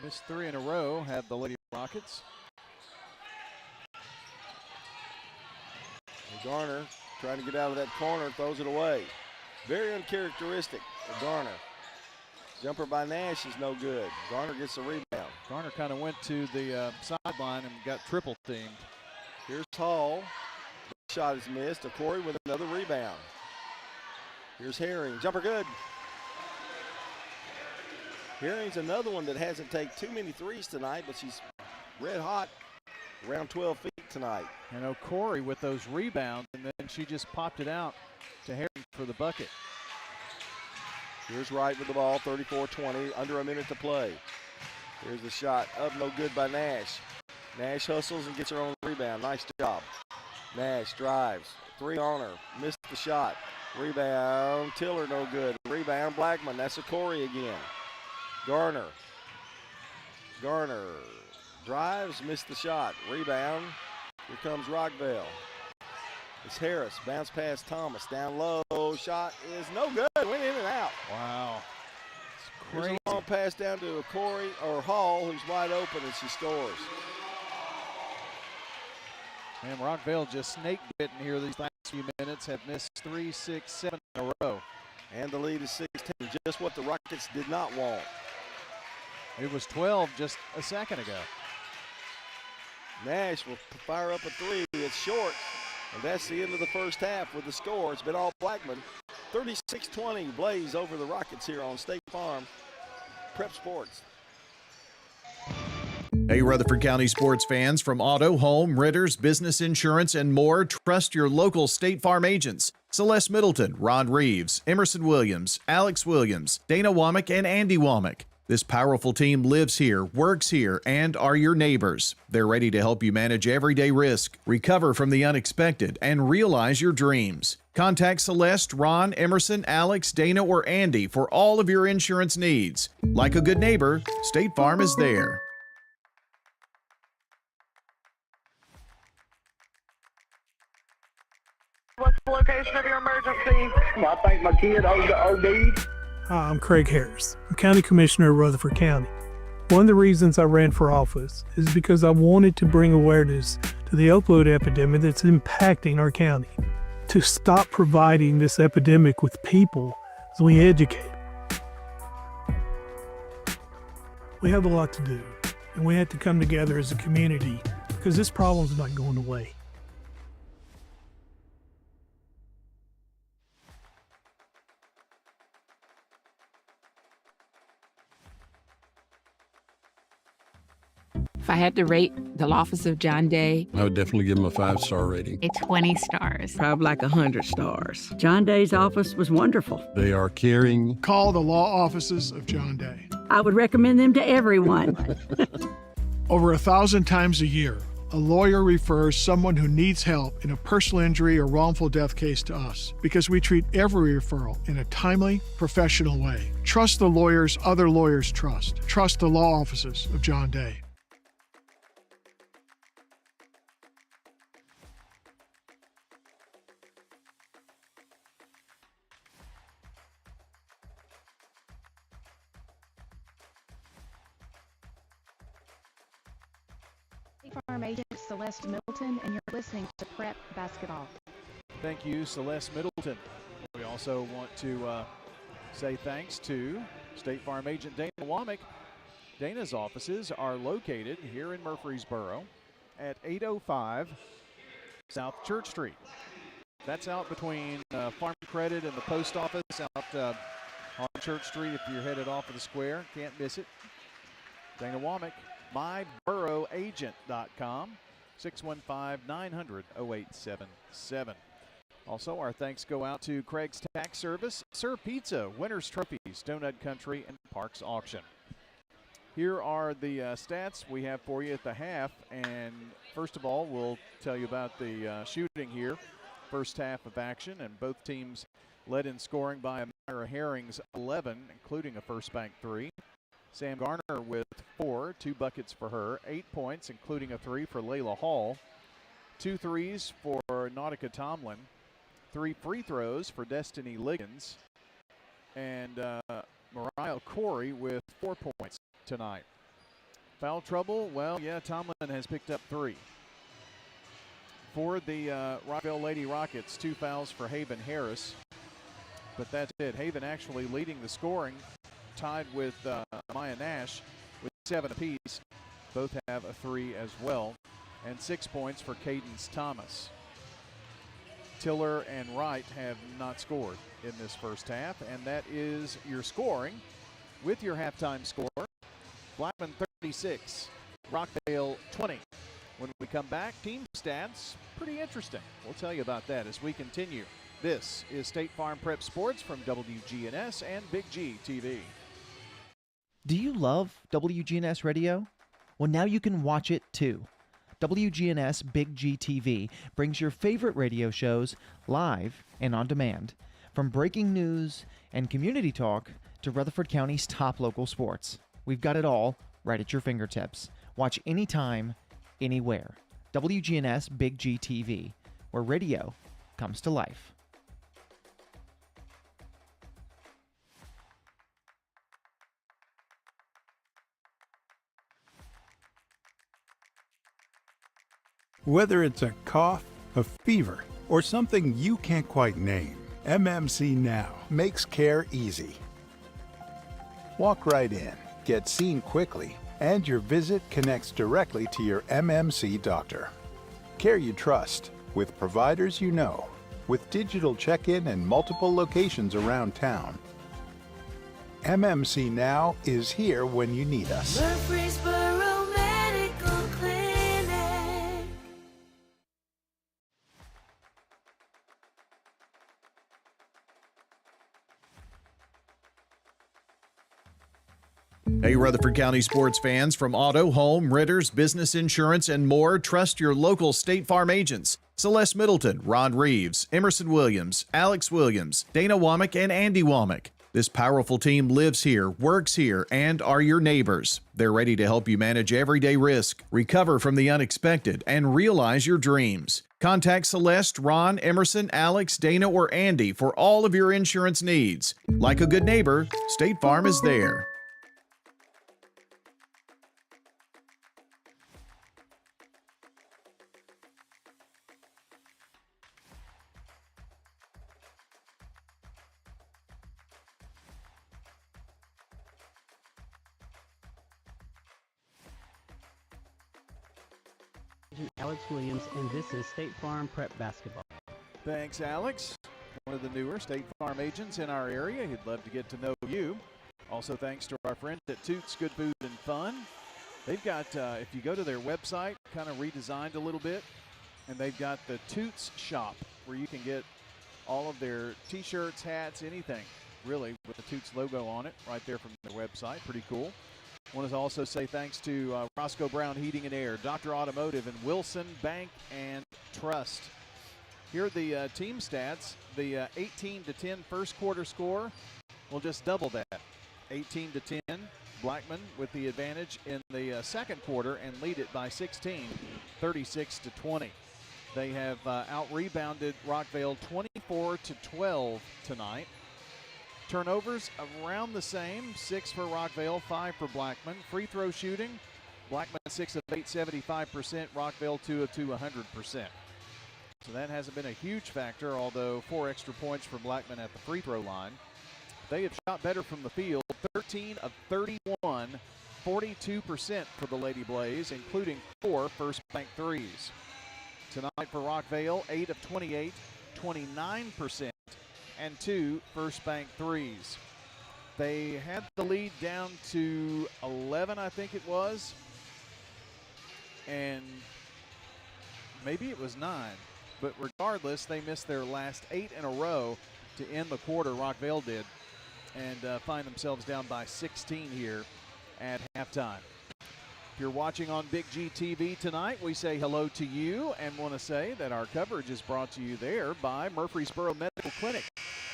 Missed 3 in a row, have the Lady Rockets. And Garner trying to get out of that corner, throws it away. Very uncharacteristic of Garner. Jumper by Nash is no good. Garner gets the rebound. Garner kind of went to the sideline and got triple teamed. Here's Hall. Shot is missed. Corey with another rebound. Here's Herring. Jumper good. Herring's another one that hasn't taken too many threes tonight, but she's red hot around 12 feet tonight. And O'Corey with those rebounds, and then she just popped it out to Herring for the bucket. Here's Wright with the ball, 34-20, under a minute to play. Here's the shot, up no good by Nash. Nash hustles and gets her own rebound. Nice job. Nash drives, 3 on her, missed the shot. Rebound, Tiller no good. Rebound, Blackman, that's Corey again. Garner drives, missed the shot. Rebound, here comes Rockvale. It's Harris, bounce past Thomas, down low, shot is no good, went in and out. Wow, it's crazy. Here's a long pass down to Corey or Hall, who's wide open, and she scores. And Rockvale just snake bitten here these last few minutes, have missed 3, 6, 7 in a row. And the lead is 16, just what the Rockets did not want. It was 12 just a second ago. Nash will fire up a 3. It's short. And that's the end of the first half with the score. It's been all Blackman. 36-20 Blaze over the Rockets here on State Farm Prep Sports. Hey, Rutherford County sports fans, from auto, home, renters, business insurance, and more, trust your local State Farm agents. Celeste Middleton, Ron Reeves, Emerson Williams, Alex Williams, Dana Womack, and Andy Womack. This powerful team lives here, works here, and are your neighbors. They're ready to help you manage everyday risk, recover from the unexpected, and realize your dreams. Contact Celeste, Ron, Emerson, Alex, Dana, or Andy for all of your insurance needs. Like a good neighbor, State Farm is there. What's the location of your emergency? I think my kid OD'd. Hi, I'm Craig Harris. I'm County Commissioner of Rutherford County. One of the reasons I ran for office is because I wanted to bring awareness to the opioid epidemic that's impacting our county. To stop providing this epidemic with people as we educate. We have a lot to do, and we have to come together as a community because this problem's not going away. If I had to rate the office of John Day, I would definitely give him a 5-star rating. A 20 stars. Probably like 100 stars. John Day's office was wonderful. They are caring. Call the law offices of John Day. I would recommend them to everyone. Over 1,000 times a year, a lawyer refers someone who needs help in a personal injury or wrongful death case to us because we treat every referral in a timely, professional way. Trust the lawyers other lawyers trust. Trust the law offices of John Day. State Farm agent Celeste Middleton, and you're listening to Prep Basketball. Thank you, Celeste Middleton. We also want to say thanks to State Farm agent Dana Womack. Dana's offices are located here in Murfreesboro at 805 South Church Street. That's out between Farm Credit and the post office out on Church Street if you're headed off of the square. Can't miss it. Dana Womack, myboroughagent.com, 615-900-0877. Also, our thanks go out to Craig's Tax Service, Sir Pizza, Winners Trophies, Donut Country, and Parks Auction. Here are the stats we have for you at the half. And first of all, we'll tell you about the shooting here. First half of action, and both teams led in scoring by Amira Herring's 11, including a first bank 3. Sam Garner with 4, 2 buckets for her, 8 points, including a 3 for Layla Hall, 2 threes for Nautica Tomlin, 3 free throws for Destiny Liggins, and Mariah Corey with 4 points tonight. Foul trouble, well, yeah, Tomlin has picked up 3. For the Rockville Lady Rockets, 2 fouls for Haven Harris, but that's it. Haven actually leading the scoring, tied with Maya Nash with 7 apiece. Both have a 3 as well, and 6 points for Cadence Thomas. Tiller and Wright have not scored in this first half, and that is your scoring with your halftime score. Blackman 36, Rockvale 20. When we come back, team stats, pretty interesting. We'll tell you about that as we continue. This is State Farm Prep Sports from WGNS and Big G TV. Do you love WGNS Radio? Well, now you can watch it too. WGNS Big G TV brings your favorite radio shows live and on demand. From breaking news and community talk to Rutherford County's top local sports. We've got it all right at your fingertips. Watch anytime, anywhere. WGNS Big G TV, where radio comes to life. Whether it's a cough, a fever, or something you can't quite name, MMC Now makes care easy. Walk right in, get seen quickly, and your visit connects directly to your MMC doctor. Care you trust, with providers you know, with digital check-in and multiple locations around town. MMC Now is here when you need us. Murfreesboro Medical Hey, Rutherford County sports fans, from auto, home, renters, business insurance, and more, trust your local State Farm agents. Celeste Middleton, Ron Reeves, Emerson Williams, Alex Williams, Dana Womack, and Andy Womack. This powerful team lives here, works here, and are your neighbors. They're ready to help you manage everyday risk, recover from the unexpected, and realize your dreams. Contact Celeste, Ron, Emerson, Alex, Dana, or Andy for all of your insurance needs. Like a good neighbor, State Farm is there. Alex Williams, and this is State Farm Prep Basketball. Thanks, Alex. One of the newer State Farm agents in our area. He'd love to get to know you. Also, thanks to our friends at Toots Good Food and Fun. They've got, if you go to their website, kind of redesigned a little bit, and they've got the Toots shop where you can get all of their T-shirts, hats, anything, really, with the Toots logo on it right there from their website. Pretty cool. I want to also say thanks to Roscoe Brown Heating and Air, Dr. Automotive, and Wilson Bank and Trust. Here are the team stats. The 18-10 first quarter score, we'll just double that. 18-10, Blackman with the advantage in the second quarter and lead it by 16, 36-20. They have out-rebounded Rockvale 24-12 tonight. Turnovers around the same, 6 for Rockvale, 5 for Blackman. Free throw shooting, Blackman 6 of 8, 75%, Rockvale 2 of 2, 100%. So that hasn't been a huge factor, although 4 extra points for Blackman at the free throw line. They have shot better from the field, 13 of 31, 42% for the Lady Blaze, including 4 first bank threes. Tonight for Rockvale, 8 of 28, 29%. And 2 first bank threes. They had the lead down to 11, I think it was. And maybe it was 9. But regardless, they missed their last 8 in a row to end the quarter, Rockvale did, and find themselves down by 16 here at halftime. If you're watching on Big G TV tonight, we say hello to you and want to say that our coverage is brought to you there by Murfreesboro Medical Clinic,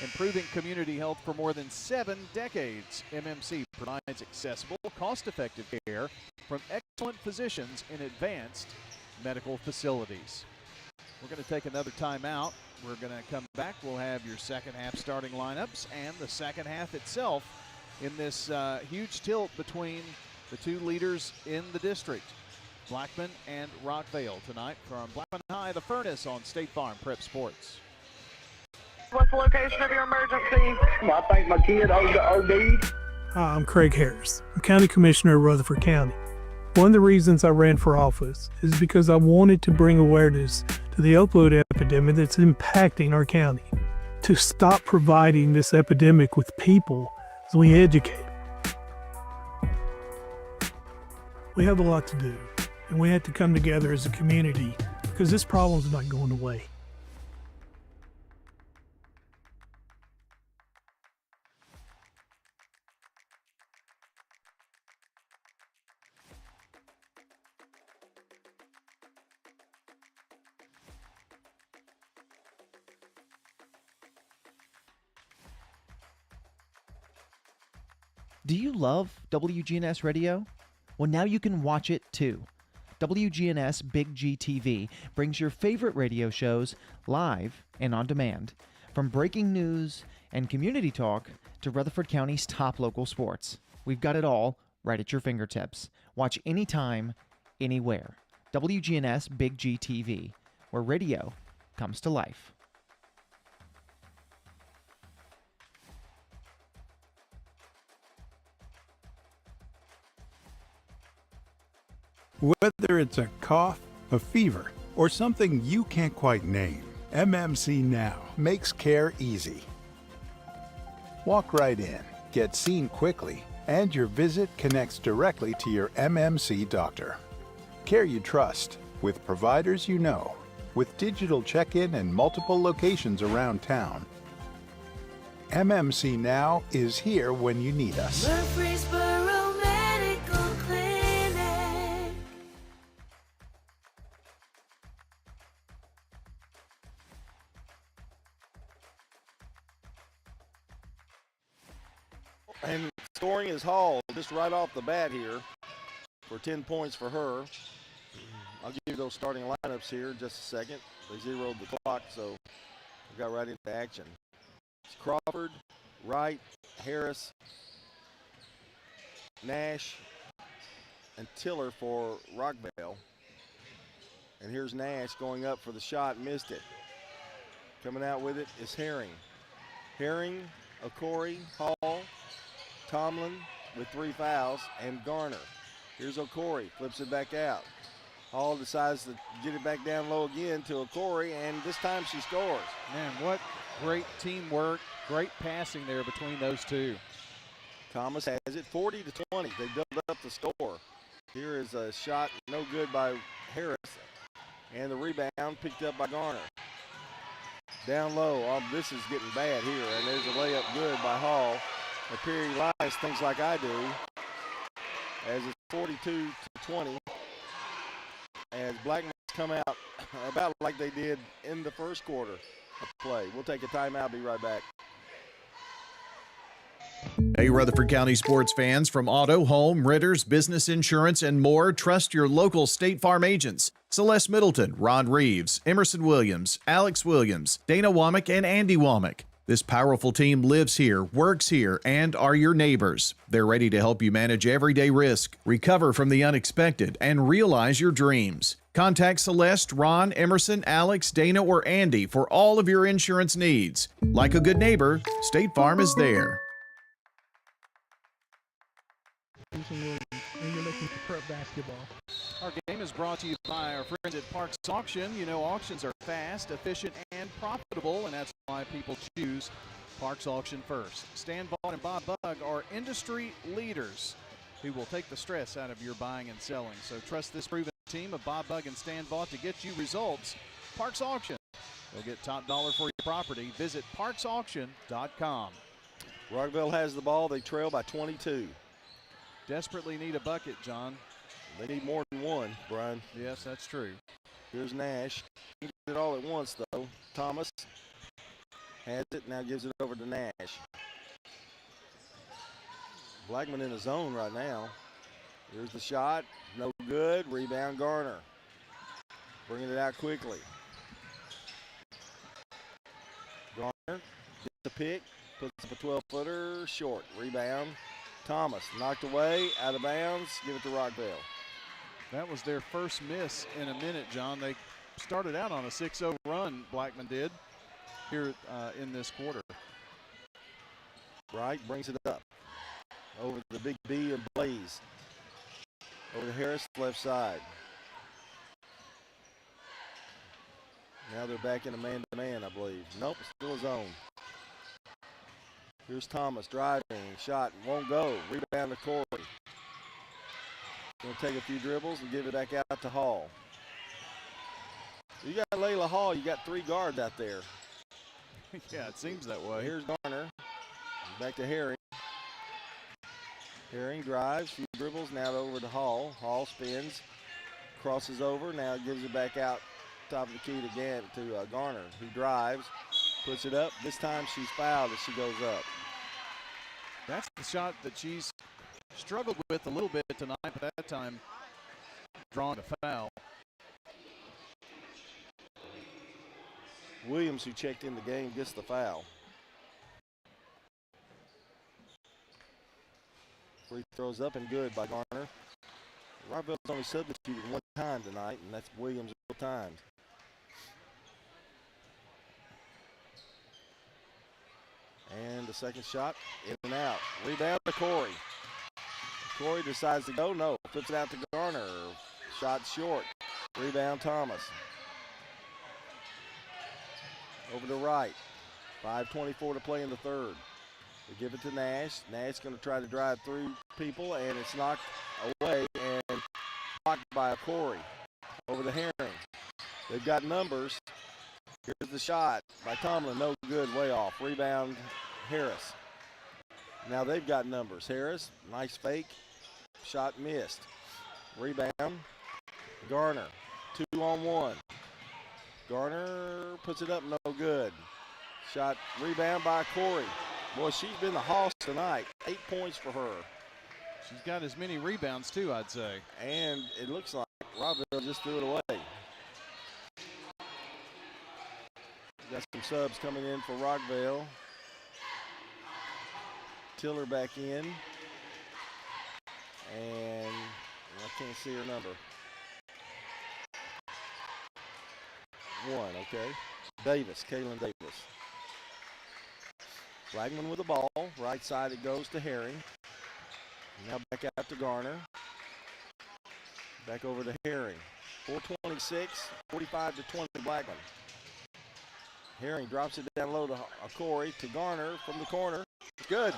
improving community health for more than 7 decades. MMC provides accessible, cost-effective care from excellent physicians in advanced medical facilities. We're going to take another timeout. We're going to come back. We'll have your second half starting lineups and the second half itself in this huge tilt between the two leaders in the district, Blackman and Rockvale, tonight from Blackman High, the Furnace on State Farm Prep Sports. What's the location of your emergency? I think my kid OD'd. Hi, I'm Craig Harris. I'm County Commissioner of Rutherford County. One of the reasons I ran for office is because I wanted to bring awareness to the opioid epidemic that's impacting our county. To stop providing this epidemic with people as we educate. We have a lot to do, and we have to come together as a community because this problem is not going away. Do you love WGNS Radio? Well, now you can watch it too. WGNS Big G TV brings your favorite radio shows live and on demand. From breaking news and community talk to Rutherford County's top local sports. We've got it all right at your fingertips. Watch anytime, anywhere. WGNS Big G TV, where radio comes to life. Whether it's a cough, a fever, or something you can't quite name, MMC Now makes care easy. Walk right in, get seen quickly, and your visit connects directly to your MMC doctor. Care you trust, with providers you know, with digital check-in and multiple locations around town. MMC Now is here when you need us. Murfreesboro And scoring is Hall just right off the bat here for 10 points for her. I'll give you those starting lineups here in just a second. They zeroed the clock, so we got right into action. It's Crawford, Wright, Harris, Nash, and Tiller for Rockvale. And here's Nash going up for the shot, missed it. Coming out with it is Herring. Herring, Okori, Hall, Tomlin with 3 fouls, and Garner. Here's Okori, flips it back out. Hall decides to get it back down low again to Okori, and this time she scores. Man, what great teamwork, great passing there between those two. Thomas has it 40-20. They doubled up the score. Here is a shot, no good by Harris, and the rebound picked up by Garner. Down low, this is getting bad here, and there's a layup good by Hall. The period lies things like I do, as it's 42-20, as Blackman's come out about like they did in the first quarter of play. We'll take a timeout, be right back. Hey, Rutherford County sports fans, from auto, home, renters, business insurance, and more, trust your local State Farm agents. Celeste Middleton, Ron Reeves, Emerson Williams, Alex Williams, Dana Womack, and Andy Womack. This powerful team lives here, works here, and are your neighbors. They're ready to help you manage everyday risk, recover from the unexpected, and realize your dreams. Contact Celeste, Ron, Emerson, Alex, Dana, or Andy for all of your insurance needs. Like a good neighbor, State Farm is there. And you're looking for prep basketball. Our game is brought to you by our friends at Parks Auction. You know, auctions are fast, efficient, and profitable, and that's why people choose Parks Auction first. Stan Vaught and Bob Bugg are industry leaders who will take the stress out of your buying and selling. So trust this proven team of Bob Bugg and Stan Vaught to get you results. Parks Auction. They'll get top dollar for your property. Visit parksauction.com. Rockville has the ball. They trail by 22. Desperately need a bucket, John. They need more than one, Brian. Yes, that's true. Here's Nash. He did it all at once, though. Thomas has it, now gives it over to Nash. Blackman in the zone right now. Here's the shot. No good. Rebound, Garner. Bringing it out quickly. Garner gets the pick. Puts up a 12-footer. Short. Rebound. Thomas knocked away, out of bounds, give it to Rockville. That was their first miss in a minute, John. They started out on a 6-0 run, Blackman did, here in this quarter. Wright brings it up. Over the big B and Blaze. Over to Harris, left side. Now they're back in a man-to-man, I believe. Nope, still a zone. Here's Thomas driving, shot, won't go. Rebound to Corey. Gonna take a few dribbles and give it back out to Hall. You got Layla Hall, you got 3 guards out there. Yeah, it seems that way. Here's Garner. Back to Herring. Herring drives, few dribbles, now over to Hall. Hall spins, crosses over, now gives it back out top of the key again to Garner, who drives. Puts it up. This time she's fouled as she goes up. That's the shot that she's struggled with a little bit tonight, but that time drawn a foul. Williams, who checked in the game, gets the foul. Free throws up and good by Garner. Rockville's only substituted 1 time tonight, and that's Williams both times. And the second shot, in and out. Rebound to Corey. Corey decides to go, no. Flips it out to Garner. Shot short. Rebound Thomas. Over to Wright. 5:24 to play in the third. They give it to Nash. Nash going to try to drive through people, and it's knocked away and blocked by Corey. Over to Herring. They've got numbers. Here's the shot by Tomlin. No good, way off. Rebound, Harris. Now they've got numbers. Harris, nice fake. Shot missed. Rebound, Garner. 2-on-1. Garner puts it up, no good. Shot, rebound by Corey. Boy, she's been the hoss tonight. 8 points for her. She's got as many rebounds, too, I'd say. And it looks like Rockville just threw it away. Got some subs coming in for Rockville. Tiller back in. And I can't see her number. 1, okay. Davis, Kaylin Davis. Flagman with the ball. Right side it goes to Herring. Now back out to Garner. Back over to Herring. 4:26, 45 to 20 Blackman. Herring drops it down low to Corey, to Garner from the corner. Good.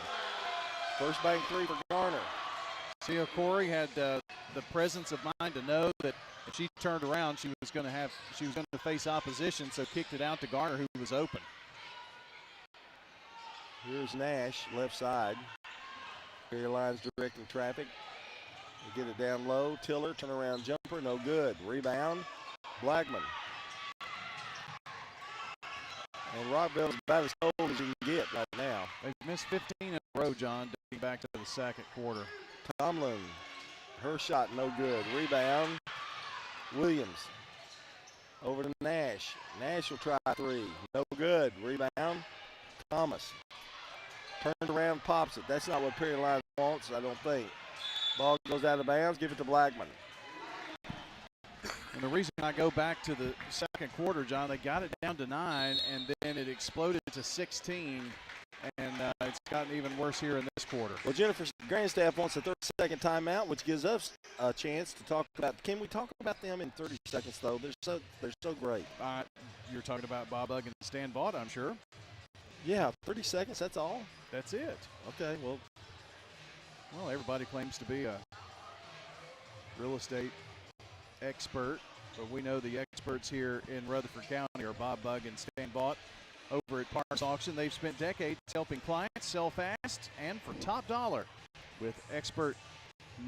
First bank three for Garner. See, Corey had the presence of mind to know that if she turned around, she was going to face opposition, so kicked it out to Garner, who was open. Here's Nash, left side. Line's directing traffic. They get it down low. Tiller, turnaround jumper, no good. Rebound, Blackman. And Rockville's about as cold as you can get right now. They've missed 15 in a row, John, dating back to the second quarter. Tomlin, her shot no good. Rebound, Williams. Over to Nash. Nash will try three. No good. Rebound, Thomas. Turns around, pops it. That's not what Perry Line wants, I don't think. Ball goes out of bounds. Give it to Blackman. And the reason I go back to the second quarter, John, they got it down to 9, and then it exploded to 16, and it's gotten even worse here in this quarter. Well, Jennifer Grandstaff wants a 30-second timeout, which gives us a chance to talk about. Can we talk about them in 30 seconds, though? They're so great. You're talking about Bob Ugg and Stan Vaught, I'm sure. Yeah, 30 seconds, that's all? That's it. Okay, well, everybody claims to be a real estate expert, but we know the experts here in Rutherford County are Bob Bugg and Stan Vaught over at Parks Auction. They've spent decades helping clients sell fast and for top dollar with expert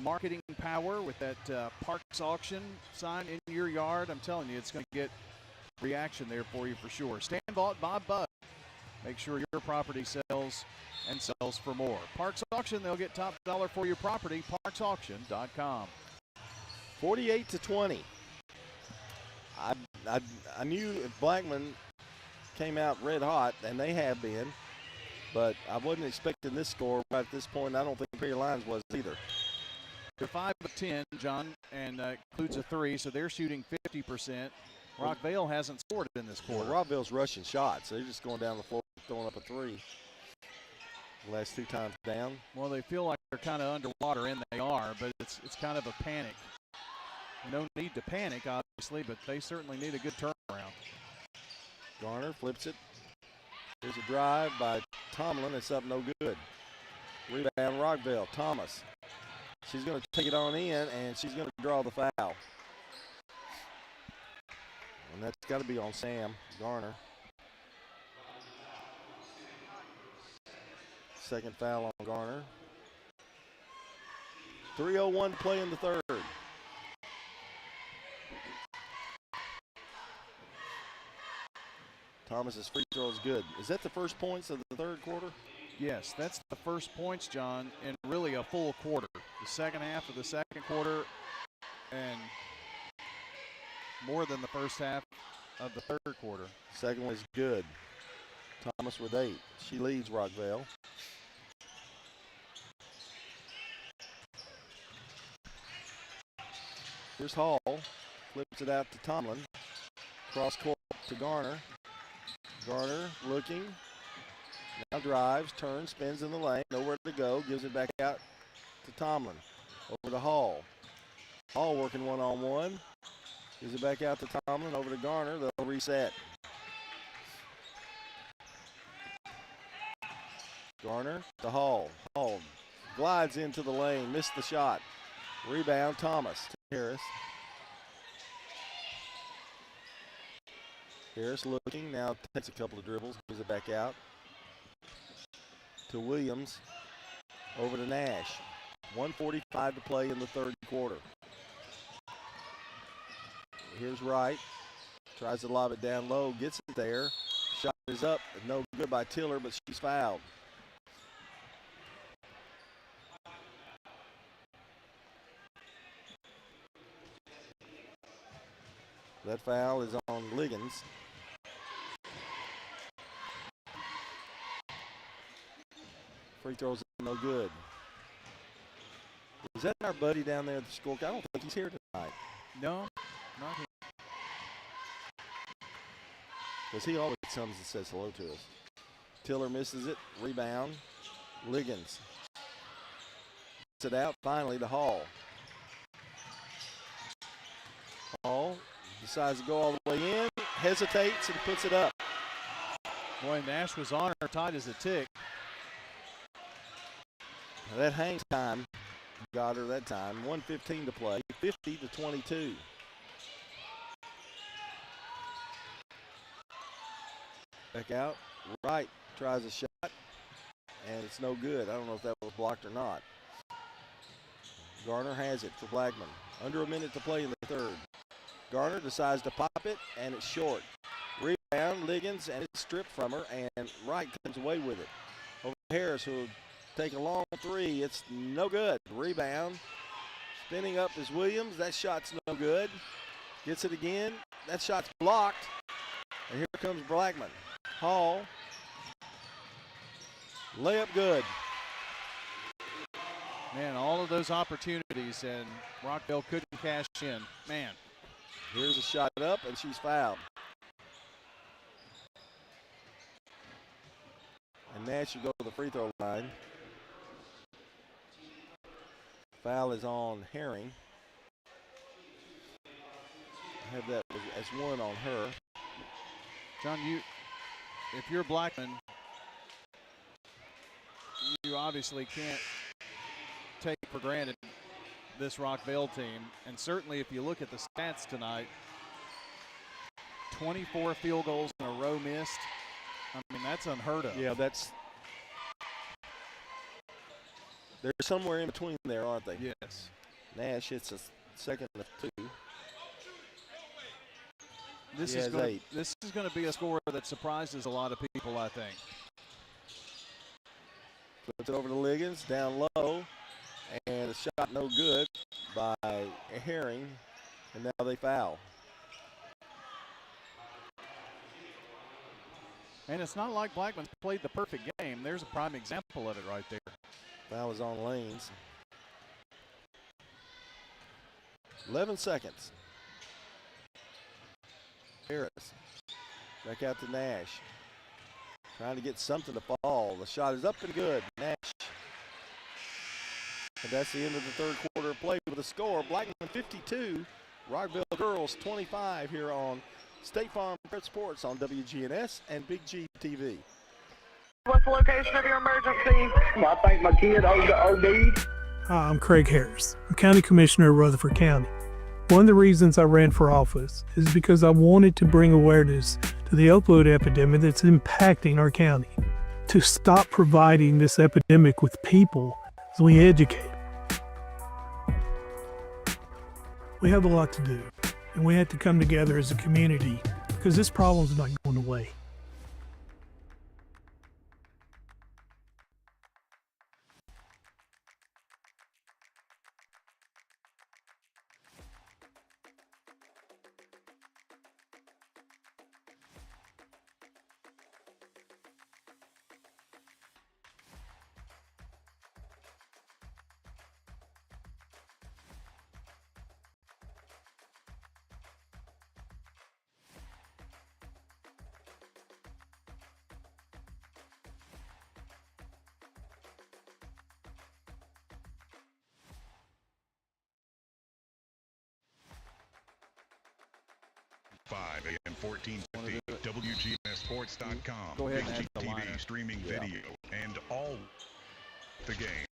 marketing power. With that Parks Auction sign in your yard, I'm telling you, it's going to get reaction there for you for sure. Stan Vaught, Bob Bugg. Make sure your property sells and sells for more. Parks Auction, they'll get top dollar for your property. ParksAuction.com. 48-20. I knew if Blackman came out red hot, and they have been, but I wasn't expecting this score right at this point. I don't think Perry Lyons was either. They're 5 of 10, John, and includes a 3, so they're shooting 50%. Rockville hasn't scored in this quarter. Well, Rockville's rushing shots. They're just going down the floor, throwing up a 3. The last 2 times down. Well, they feel like they're kind of underwater, and they are, but it's kind of a panic. No need to panic, obviously, but they certainly need a good turnaround. Garner flips it. Here's a drive by Tomlin. It's up no good. Rebound Rockville. Thomas. She's going to take it on in, and she's going to draw the foul. And that's got to be on Sam Garner. Second foul on Garner. 3:01 to play in the third. Thomas's free throw is good. Is that the first points of the third quarter? Yes, that's the first points, John, in really a full quarter. The second half of the second quarter and more than the first half of the third quarter. Second one is good. Thomas with 8. She leads Rockville. Here's Hall. Flips it out to Tomlin. Cross court to Garner. Garner looking. Now drives, turns, spins in the lane. Nowhere to go. Gives it back out to Tomlin. Over to Hall. Hall working one-on-one. Gives it back out to Tomlin. Over to Garner. They'll reset. Garner to Hall. Hall glides into the lane. Missed the shot. Rebound Thomas to Harris. Harris looking. Now takes a couple of dribbles. Gives it back out to Williams. Over to Nash. 1:45 to play in the third quarter. Here's Wright. Tries to lob it down low. Gets it there. Shot is up. No good by Tiller, but she's fouled. That foul is on Liggins. Free throws no good. Is that our buddy down there at the score? I don't think he's here tonight. No, not here. Because he always comes and says hello to us. Tiller misses it. Rebound. Liggins. Gets it out finally to Hall. Hall decides to go all the way in. Hesitates and puts it up. Boy, Nash was on her tight as a tick. That hang time got her that time. 1:15 to play, 50-22. Back out, right, tries a shot, and it's no good. I don't know if that was blocked or not. Garner has it for Blackman. Under a minute to play in the third. Garner decides to pop it, and it's short. Rebound, Liggins, and it's stripped from her, and Wright comes away with it. Over to Harris, who will take a long three. It's no good. Rebound. Spinning up is Williams. That shot's no good. Gets it again. That shot's blocked. And here comes Blackman. Hall. Layup good. Man, all of those opportunities, and Rockville couldn't cash in. Man. Here's a shot up, and she's fouled. And Nash should go to the free throw line. Foul is on Herring. I have that as one on her. John, if you're Blackman, you obviously can't take for granted this Rockville team. And certainly if you look at the stats tonight, 24 field goals in a row missed. I mean, that's unheard of. Yeah, they're somewhere in between there, aren't they? Yes. Nash hits a second of two. This is going to be a score that surprises a lot of people, I think. Flips it over to Liggins, down low, and a shot no good by Herring, and now they foul. And it's not like Blackman's played the perfect game. There's a prime example of it right there. Foul is on Lanes. 11 seconds. Harris. Back out to Nash. Trying to get something to fall. The shot is up and good. Nash. And that's the end of the third quarter of play with a score. Blackman 52, Rockville Girls 25 here on State Farm Prep Sports on WGNS and Big G TV. What's the location of your emergency? I think my kid OD'd. Hi, I'm Craig Harris. I'm County Commissioner of Rutherford County. One of the reasons I ran for office is because I wanted to bring awareness to the opioid epidemic that's impacting our county. To stop providing this epidemic with people as we educate. We have a lot to do, and we have to come together as a community because this problem's not going away. AM 1450, WGNSSports.com, Go ahead Big and G add the TV lineup. streaming video, and all the game.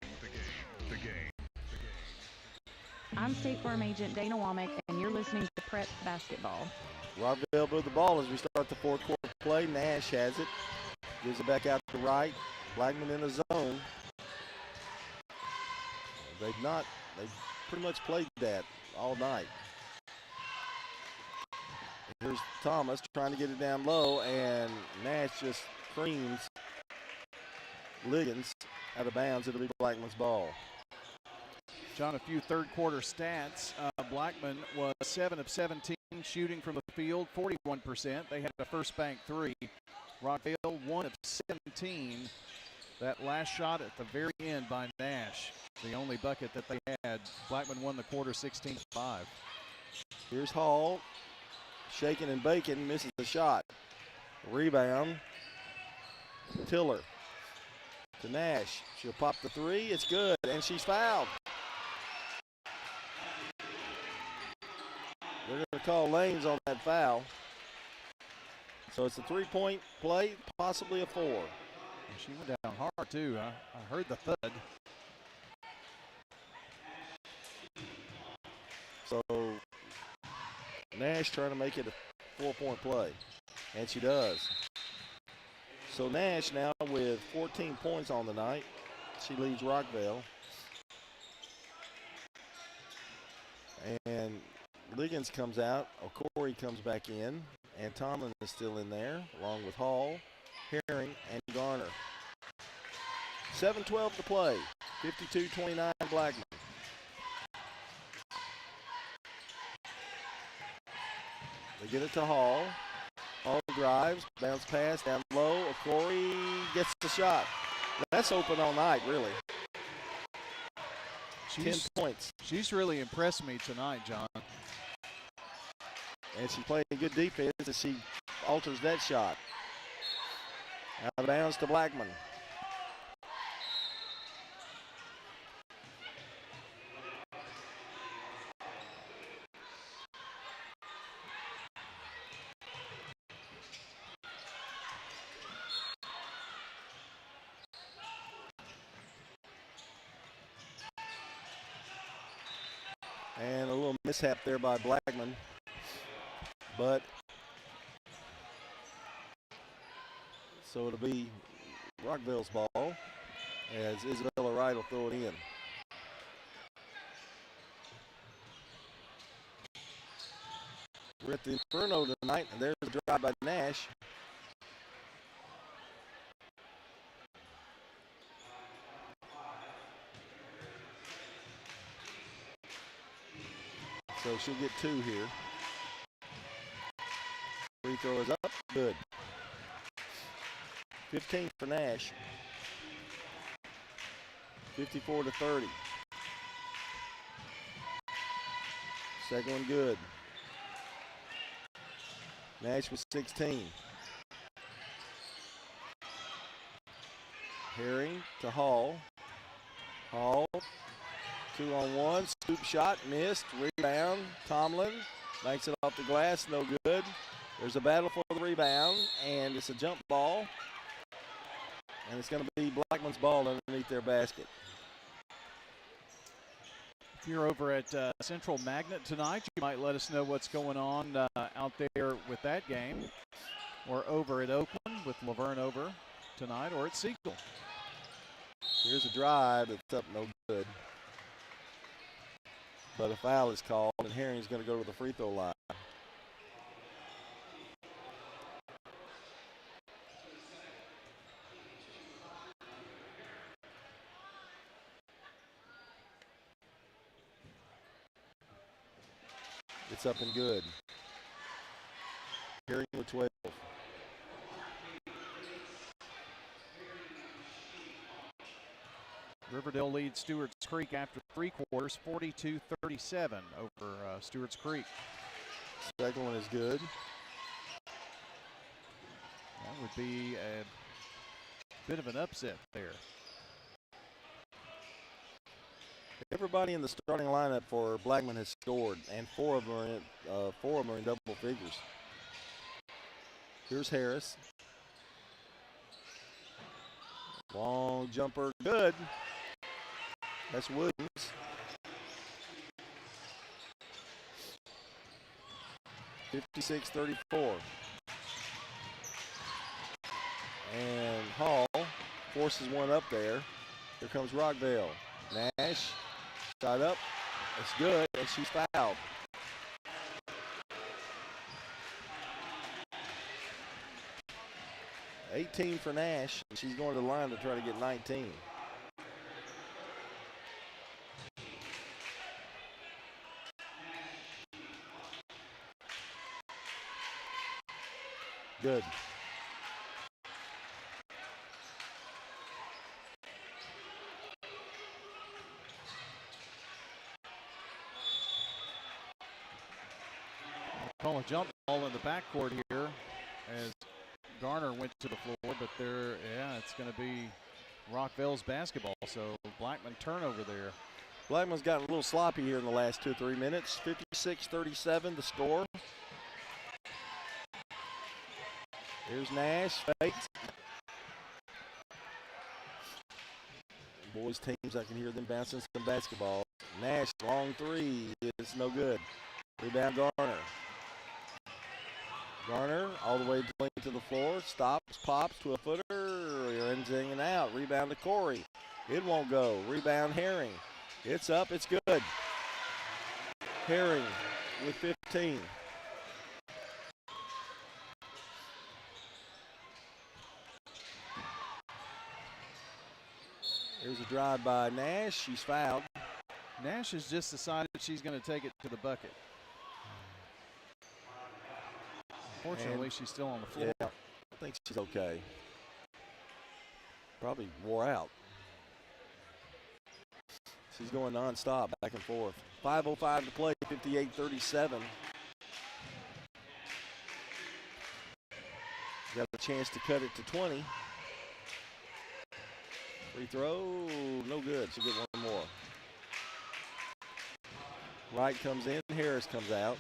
I'm State Farm Agent Dana Womack, and you're listening to Prep Basketball. Rockville with the ball as we start the fourth quarter play. Nash has it. Gives it back out to right. Blackman in the zone. They've pretty much played that all night. Here's Thomas trying to get it down low, and Nash just creams Liggins out of bounds. It'll be Blackman's ball. John, a few third quarter stats. Blackman was 7 of 17 shooting from the field, 41%. They had a first bank 3. Rockville 1 of 17. That last shot at the very end by Nash, the only bucket that they had. Blackman won the quarter 16-5. Here's Hall, shaking and baking, misses the shot. Rebound, Tiller to Nash. She'll pop the 3, it's good, and she's fouled. They're going to call lanes on that foul. So it's a 3-point play, possibly a 4. She went down hard, too. I heard the thud. So Nash trying to make it a 4-point play, and she does. So Nash now with 14 points on the night. She leads Rockville. And Liggins comes out, O'Corey comes back in, and Tomlin is still in there, along with Hall, Herring, and Garner. 7:12 to play, 52-29 Blackman. They get it to Hall. Hall drives, bounce pass down low. O'Corey gets the shot. That's open all night, really. 10 points. She's really impressed me tonight, John. And she's playing good defense as she alters that shot. Out of bounds to Blackman. And a little mishap there by Blackman. But so it'll be Rockville's ball as Isabella Wright will throw it in. We're at the Inferno tonight, and there's a drive by Nash. So she'll get 2 here. Free throw is up, good. 15 for Nash. 54-30. Second one good. Nash with 16. Herring to Hall. Hall, 2-on-1, scoop shot, missed, rebound. Tomlin banks it off the glass, no good. There's a battle for the rebound, and it's a jump ball. And it's going to be Blackman's ball underneath their basket. If you're over at Central Magnet tonight, you might let us know what's going on out there with that game. Or over at Oakland with Laverne over tonight, or at Siegel. Here's a drive that's up no good. But a foul is called, and Herring's going to go to the free throw line. It's up and good. Herring with 12. Riverdale leads Stewart's Creek after 3 quarters, 42-37 over Stewart's Creek. Second one is good. That would be a bit of an upset there. Everybody in the starting lineup for Blackman has scored, and 4 of them are in double figures. Here's Harris. Long jumper, good. That's Williams. (56-34). And Hall forces one up there. Here comes Rockville. Nash, shot up. It's good, and she's fouled. (18 for Nash. She's going to the line to try to get 19. Good. Call a jump ball in the backcourt here as Garner went to the floor, but it's going to be Rockville's basketball. So Blackman turnover there. Blackman's gotten a little sloppy here in the last 2 or 3 minutes. 56-37 the score. Here's Nash, fakes. Boys teams, I can hear them bouncing some basketball. Nash, long three, it's no good. Rebound Garner. Garner all the way to the floor, stops, pops to a footer, ends in and out. Rebound to Corey. It won't go. Rebound Herring. It's up, it's good. Herring with 15. Here's a drive by Nash. She's fouled. Nash has just decided she's going to take it to the bucket. Fortunately, she's still on the floor. Yeah, I think she's okay. Probably wore out. She's going nonstop, back and forth. 5:05 to play, 58-37. Got a chance to cut it to 20. Free throw, no good. She'll get one more. Wright comes in, Harris comes out.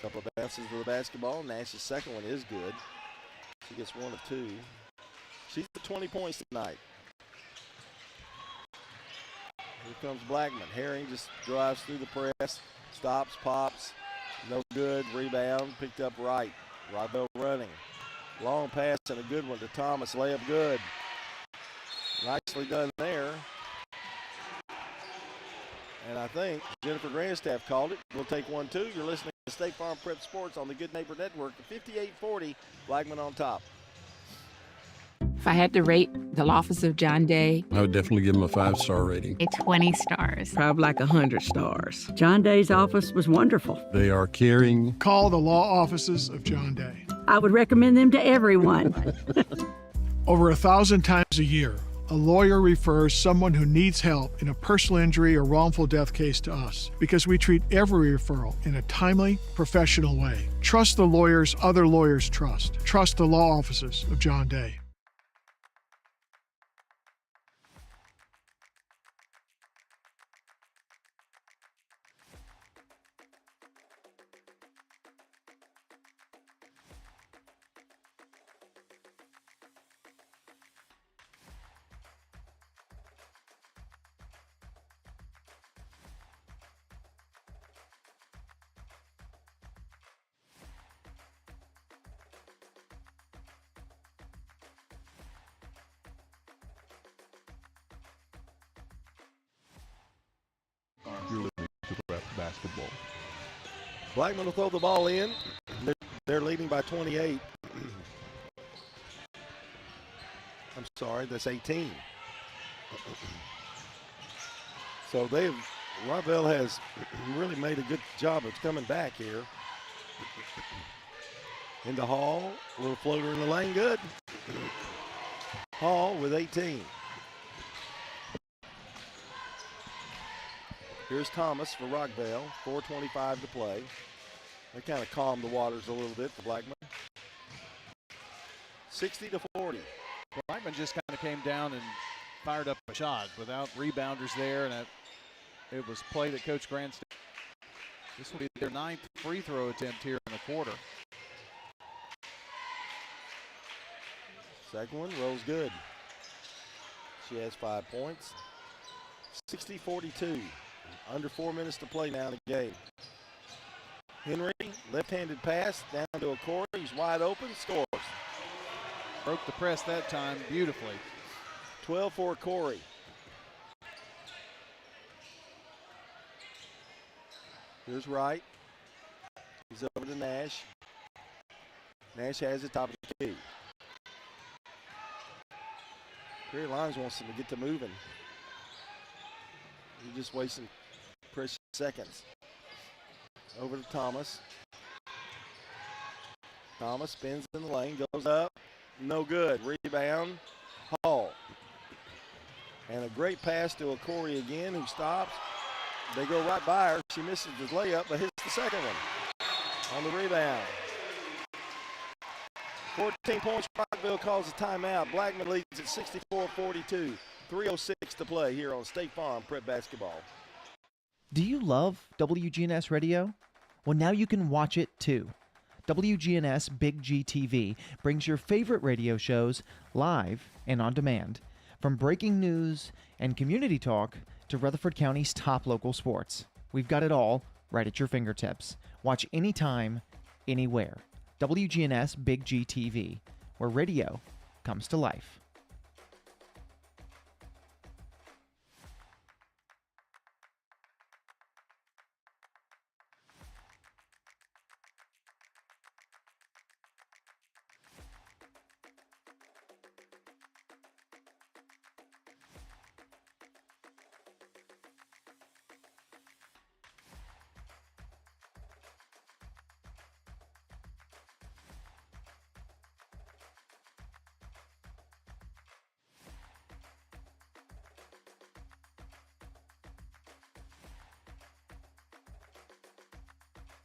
Couple of bounces to the basketball. Nash's second one is good. She gets 1 of 2. She's at 20 points tonight. Here comes Blackman. Herring just drives through the press, stops, pops, no good. Rebound, picked up Wright. Rockville running. Long pass and a good one to Thomas. Layup good. Nicely done there. And I think Jennifer Grandstaff called it. We'll take 1-2. You're listening to State Farm Prep Sports on the Good Neighbor Network. 58-40, Blackman on top. If I had to rate the office of John Day, I would definitely give them a 5-star rating. A 20 stars. probably like 100 stars. John Day's office was wonderful. They are caring. Call the law offices of John Day. I would recommend them to everyone. Over 1,000 times a year, a lawyer refers someone who needs help in a personal injury or wrongful death case to us because we treat every referral in a timely, professional way. Trust the lawyers other lawyers trust. Trust the law offices of John Day. You're listening to Prep Basketball. Blackman will throw the ball in. They're leading by 28. I'm sorry, that's 18. So Rockville has really made a good job of coming back here. Into Hall, a little floater in the lane, good. Hall with 18. Here's Thomas for Rockville, 4:25 to play. They kind of calmed the waters a little bit for Blackman. 60-40. Blackman just kind of came down and fired up a shot without rebounders there, and it was played at Coach Grandstaff. This will be their 9th free throw attempt here in the quarter. Second one rolls good. She has 5 points. 60-42. Under 4 minutes to play now in the game. Henry, left-handed pass down to a Corey. He's wide open, scores. Broke the press that time beautifully. 12 for Corey. Here's Wright. He's over to Nash. Nash has it top of the key. Gary Lyons wants them to get to moving. You're just wasting precious seconds. Over to Thomas. Thomas spins in the lane, goes up. No good. Rebound. Hall. And a great pass to Corey again, who stops. They go right by her. She misses the layup, but hits the second one on the rebound. 14 points. Rockville calls a timeout. Blackman leads at 64-42. 3:06 to play here on State Farm Prep Basketball. Do you love WGNS Radio? Well, now you can watch it too. WGNS Big G TV brings your favorite radio shows live and on demand. From breaking news and community talk to Rutherford County's top local sports. We've got it all right at your fingertips. Watch anytime, anywhere. WGNS Big G TV, where radio comes to life.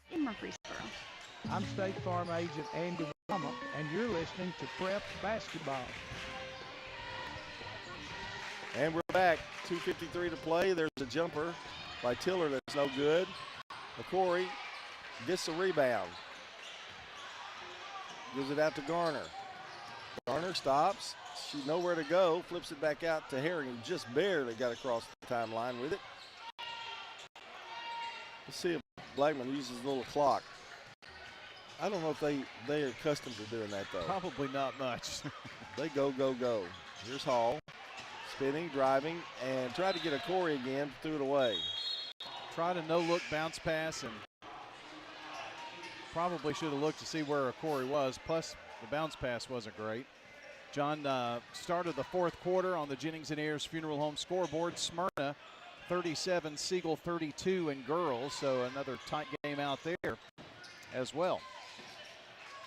In Murfreesboro. I'm State Farm Agent Andy Wama, and you're listening to Prep Basketball. And we're back. 2:53 to play. There's a jumper by Tiller that's no good. McCory gets the rebound. Gives it out to Garner. Garner stops. She's nowhere to go. Flips it back out to Herring, who just barely got across the timeline with it. Let's see if Blackman uses a little clock. I don't know if they are accustomed to doing that, though. Probably not much. They go, go, go. Here's Hall. Spinning, driving, and try to get a Corey again, threw it away. Tried a no-look bounce pass and probably should have looked to see where Corey was. Plus, the bounce pass wasn't great. John started the fourth quarter on the Jennings and Ayers Funeral Home scoreboard. Smyrna 37, Siegel 32 in girls, so another tight game out there as well.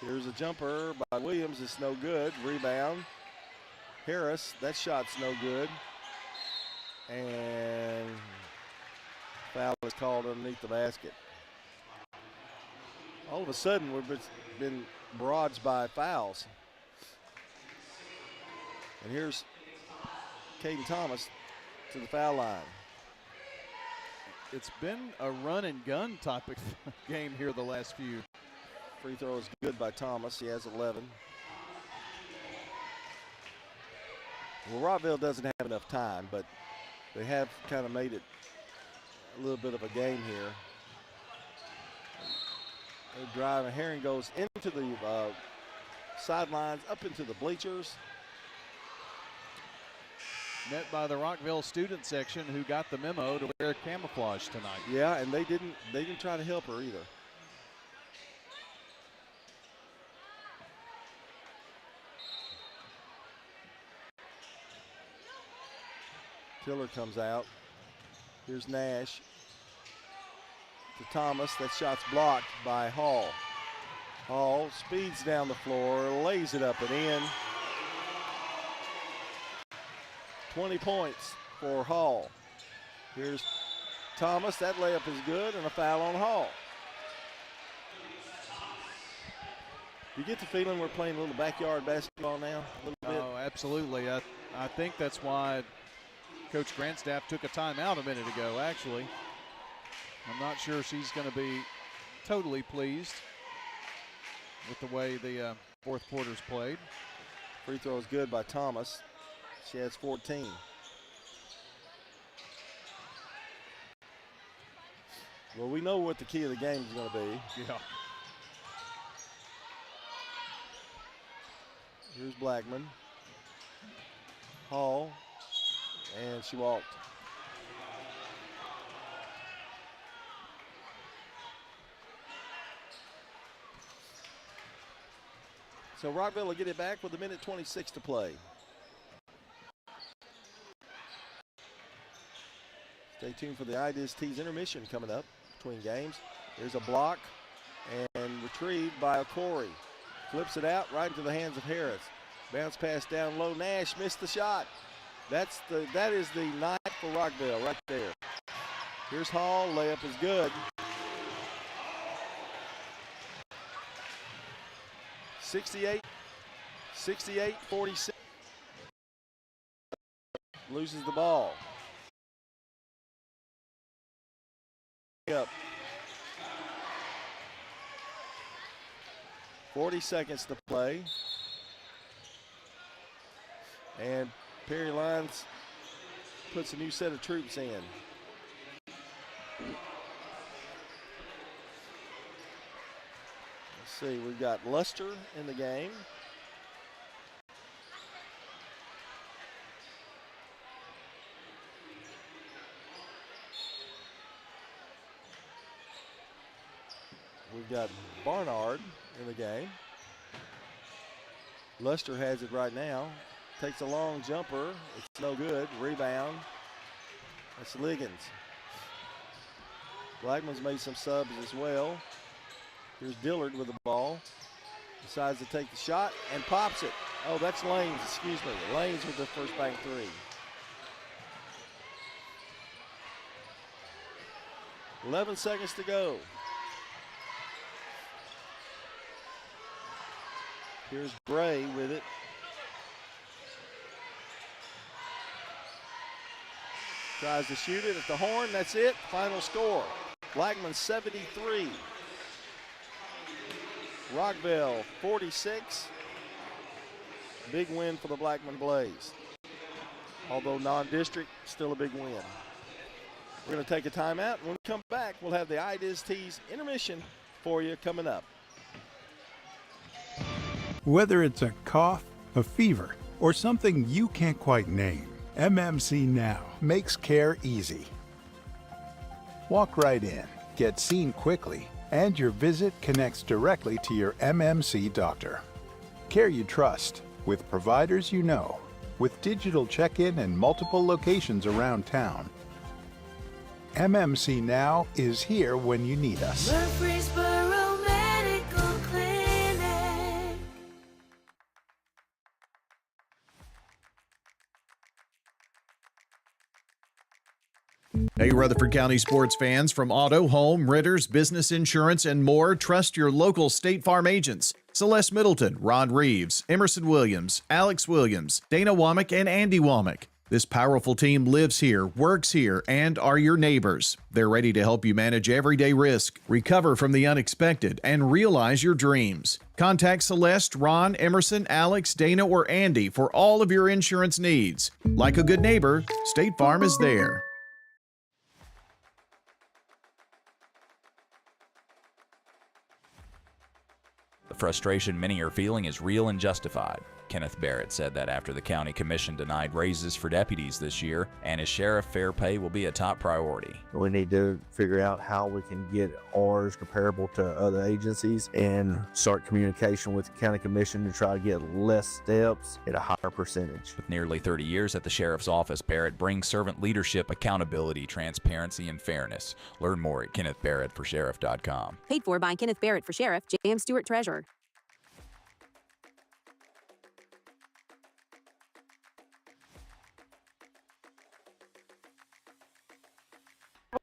Here's a jumper by Williams. It's no good. Rebound. Harris, that shot's no good. And foul is called underneath the basket. All of a sudden, we've been barraged by fouls. And here's Caden Thomas to the foul line. It's been a run and gun type of game here the last few. Free throw is good by Thomas. He has 11. Well, Rockville doesn't have enough time, but they have kind of made it a little bit of a game here. They drive, and Herring goes into the sidelines, up into the bleachers. Met by the Rockville student section, who got the memo to wear camouflage tonight. Yeah, and they didn't try to help her either. Tiller comes out. Here's Nash to Thomas. That shot's blocked by Hall. Hall speeds down the floor, lays it up and in. 20 points for Hall. Here's Thomas. That layup is good, and a foul on Hall. You get the feeling we're playing a little backyard basketball now, a little bit? Oh, absolutely. I think that's why Coach Grandstaff took a timeout a minute ago, actually. I'm not sure she's going to be totally pleased with the way the fourth quarter's played. Free throw is good by Thomas. She has 14. Well, we know what the key of the game is going to be. Yeah. Here's Blackman. Hall. And she walked. So Rockville will get it back with 1:26 to play. Stay tuned for the IDST's intermission coming up between games. There's a block and retrieved by Corey. Flips it out right into the hands of Harris. Bounce pass down low. Nash missed the shot. That is the night for Rockville right there. Here's Hall. Layup is good. 68-46. Loses the ball. Up. 40 seconds to play. And Perry Lyons puts a new set of troops in. Let's see, we've got Luster in the game. We've got Barnard in the game. Luster has it right now. Takes a long jumper. It's no good. Rebound. That's Liggins. Blackman's made some subs as well. Here's Dillard with the ball. Decides to take the shot and pops it. Oh, that's Lanes, excuse me. Lanes with the first bank three. "11 seconds to go. Here's Bray with it. Tries to shoot it at the horn. That's it. Final score. Blackman 73. Rockville 46. Big win for the Blackman Blaze. Although non-district, still a big win. We're going to take a timeout. When we come back, we'll have the IDST's intermission for you coming up. Whether it's a cough, a fever, or something you can't quite name, MMC Now makes care easy. Walk right in, get seen quickly, and your visit connects directly to your MMC doctor. Care you trust, with providers you know, with digital check-in and multiple locations around town. MMC Now is here when you need us. Murfreesboro Medical Clinic. Hey, Rutherford County sports fans, from auto, home, renters, business insurance, and more, trust your local State Farm agents. Celeste Middleton, Ron Reeves, Emerson Williams, Alex Williams, Dana Womack, and Andy Womack. This powerful team lives here, works here, and are your neighbors. They're ready to help you manage everyday risk, recover from the unexpected, and realize your dreams. Contact Celeste, Ron, Emerson, Alex, Dana, or Andy for all of your insurance needs. Like a good neighbor, State Farm is there. The frustration many are feeling is real and justified. Kenneth Barrett said that after the county commission denied raises for deputies this year, and as sheriff, fair pay will be a top priority. We need to figure out how we can get ours comparable to other agencies and start communication with the county commission to try to get less steps at a higher percentage. With nearly 30 years at the sheriff's office, Barrett brings servant leadership, accountability, transparency, and fairness. Learn more at KennethBarrettForSheriff.com. Paid for by Kenneth Barrett for Sheriff, J.M. Stewart Treasurer.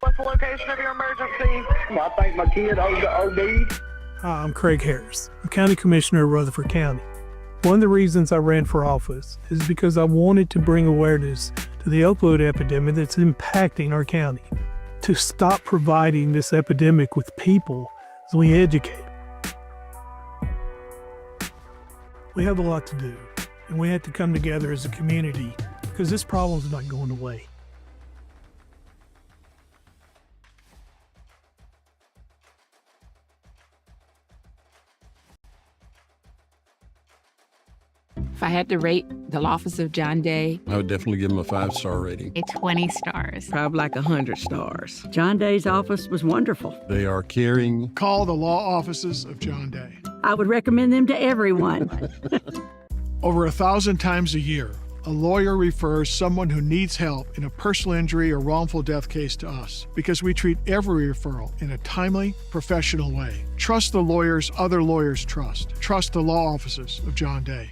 What's the location of your emergency? I think my kid OD'd. Hi, I'm Craig Harris. I'm County Commissioner of Rutherford County. One of the reasons I ran for office is because I wanted to bring awareness to the opioid epidemic that's impacting our county. To stop providing this epidemic with people as we educate. We have a lot to do, and we have to come together as a community because this problem's not going away. If I had to rate the office of John Day, I would definitely give him a 5-star rating. A 20 stars. probably like 100 stars. John Day's office was wonderful. They are caring. Call the law offices of John Day. I would recommend them to everyone. Over 1,000 times a year, A lawyer refers someone who needs help in a personal injury or wrongful death case to us because we treat every referral in a timely, professional way. Trust the lawyers other lawyers trust. Trust the law offices of John Day.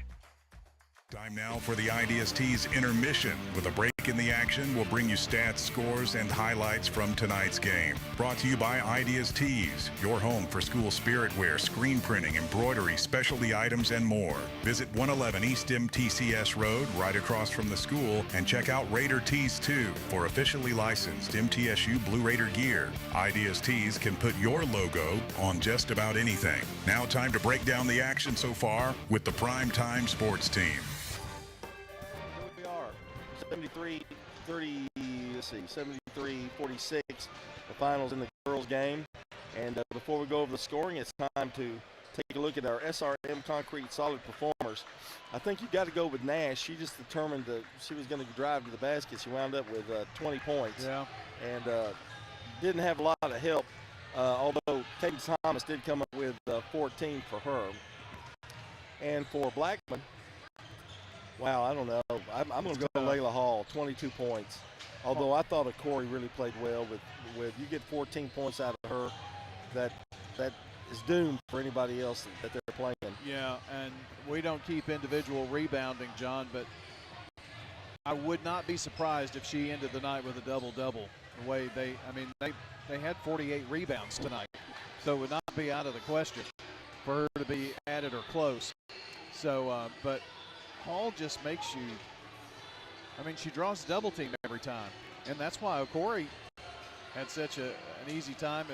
Time now for the IDST's intermission. With a break in the action, we'll bring you stats, scores, and highlights from tonight's game. Brought to you by IDST's, your home for school spirit wear, screen printing, embroidery, specialty items, and more. Visit 111 East MTCS Road, right across from the school, and check out Raider Tees 2 for officially licensed MTSU Blue Raider gear. IDST's can put your logo on just about anything. Now time to break down the action so far with the Primetime Sports Team. 73-46, the finals in the girls' game. And before we go over the scoring, it's time to take a look at our SRM Concrete Solid Performers. I think you got to go with Nash. She just determined that she was going to drive to the basket. She wound up with 20 points. Yeah. And didn't have a lot of help, although Katie Thomas did come up with 14 for her. And for Blackman, wow, I don't know. I'm going to go Layla Hall, 22 points. Although I thought Corey really played well with you get 14 points out of her, that is doomed for anybody else that they're playing. Yeah, and we don't keep individual rebounding, John, but I would not be surprised if she ended the night with a double-double. The way they had 48 rebounds tonight, so it would not be out of the question for her to be at it or close. So, but Hall just makes you, she draws double team every time. And that's why Okori had such an easy time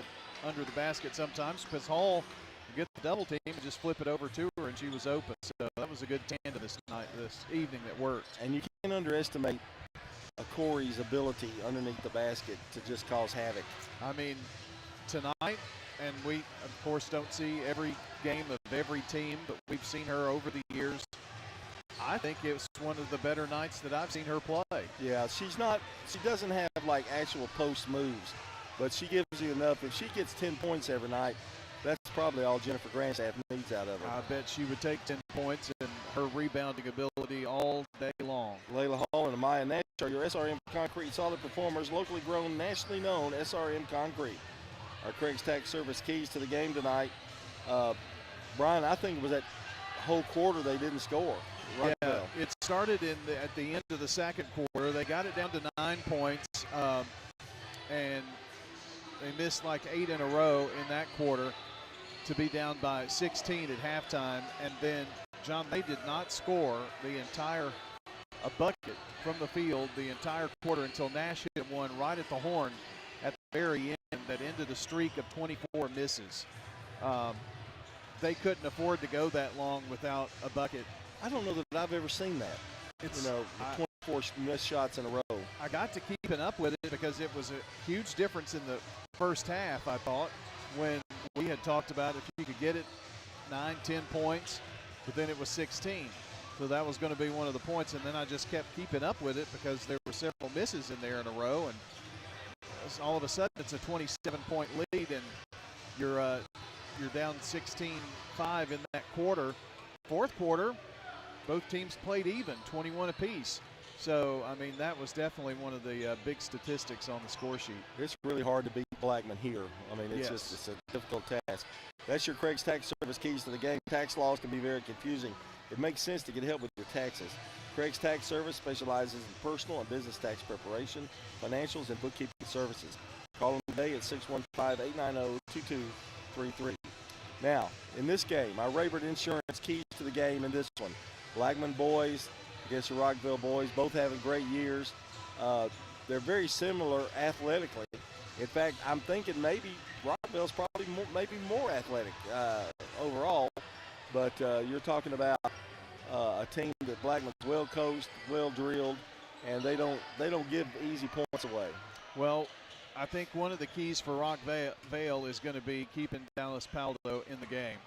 under the basket sometimes, because Hall would get the double team and just flip it over to her, and she was open. So that was a good tandem this evening that worked. And you can't underestimate Okori's ability underneath the basket to just cause havoc. Tonight, and we, of course, don't see every game of every team, but we've seen her over the years. I think it's one of the better nights that I've seen her play. Yeah, she doesn't have like actual post moves, but she gives you enough. If she gets 10 points every night, that's probably all Jennifer Grandstaff needs out of her. I bet she would take 10 points and her rebounding ability all day long. Layla Hall and Amaya Nash are your SRM Concrete Solid Performers, locally grown, nationally known SRM Concrete. Our Craig's Tax Service keys to the game tonight. Brian, I think it was that whole quarter they didn't score. Right. Yeah, it started at the end of the second quarter. They got it down to 9 points, and they missed like 8 in a row in that quarter to be down by 16 at halftime. And then, John, they did not score a bucket from the field the entire quarter until Nash hit one right at the horn at the very end that ended a streak of 24 misses. They couldn't afford to go that long without a bucket. I don't know that I've ever seen that. 24 missed shots in a row. I got to keeping up with it because it was a huge difference in the first half, I thought, when we had talked about if you could get it 9, 10 points, but then it was 16. So that was going to be one of the points, and then I just kept keeping up with it because there were several misses in there in a row, and all of a sudden it's a 27-point lead, and you're down 16-5 in that quarter. Fourth quarter, both teams played even, 21 apiece. So, that was definitely one of the big statistics on the score sheet. It's really hard to beat Blackman here. It's a difficult task. That's your Craig's Tax Service keys to the game. Tax laws can be very confusing. It makes sense to get help with your taxes. Craig's Tax Service specializes in personal and business tax preparation, financials, and bookkeeping services. Call them today at 615-890-2233. Now, in this game, our Rayburn Insurance keys to the game in this one. Blackman boys against the Rockville boys, both having great years. They're very similar athletically. In fact, I'm thinking maybe Rockville's probably more athletic overall. But you're talking about a team that Blackman's well coached, well drilled, and they don't give easy points away. Well, I think one of the keys for Rockvale is going to be keeping Dallas Paldo in the game.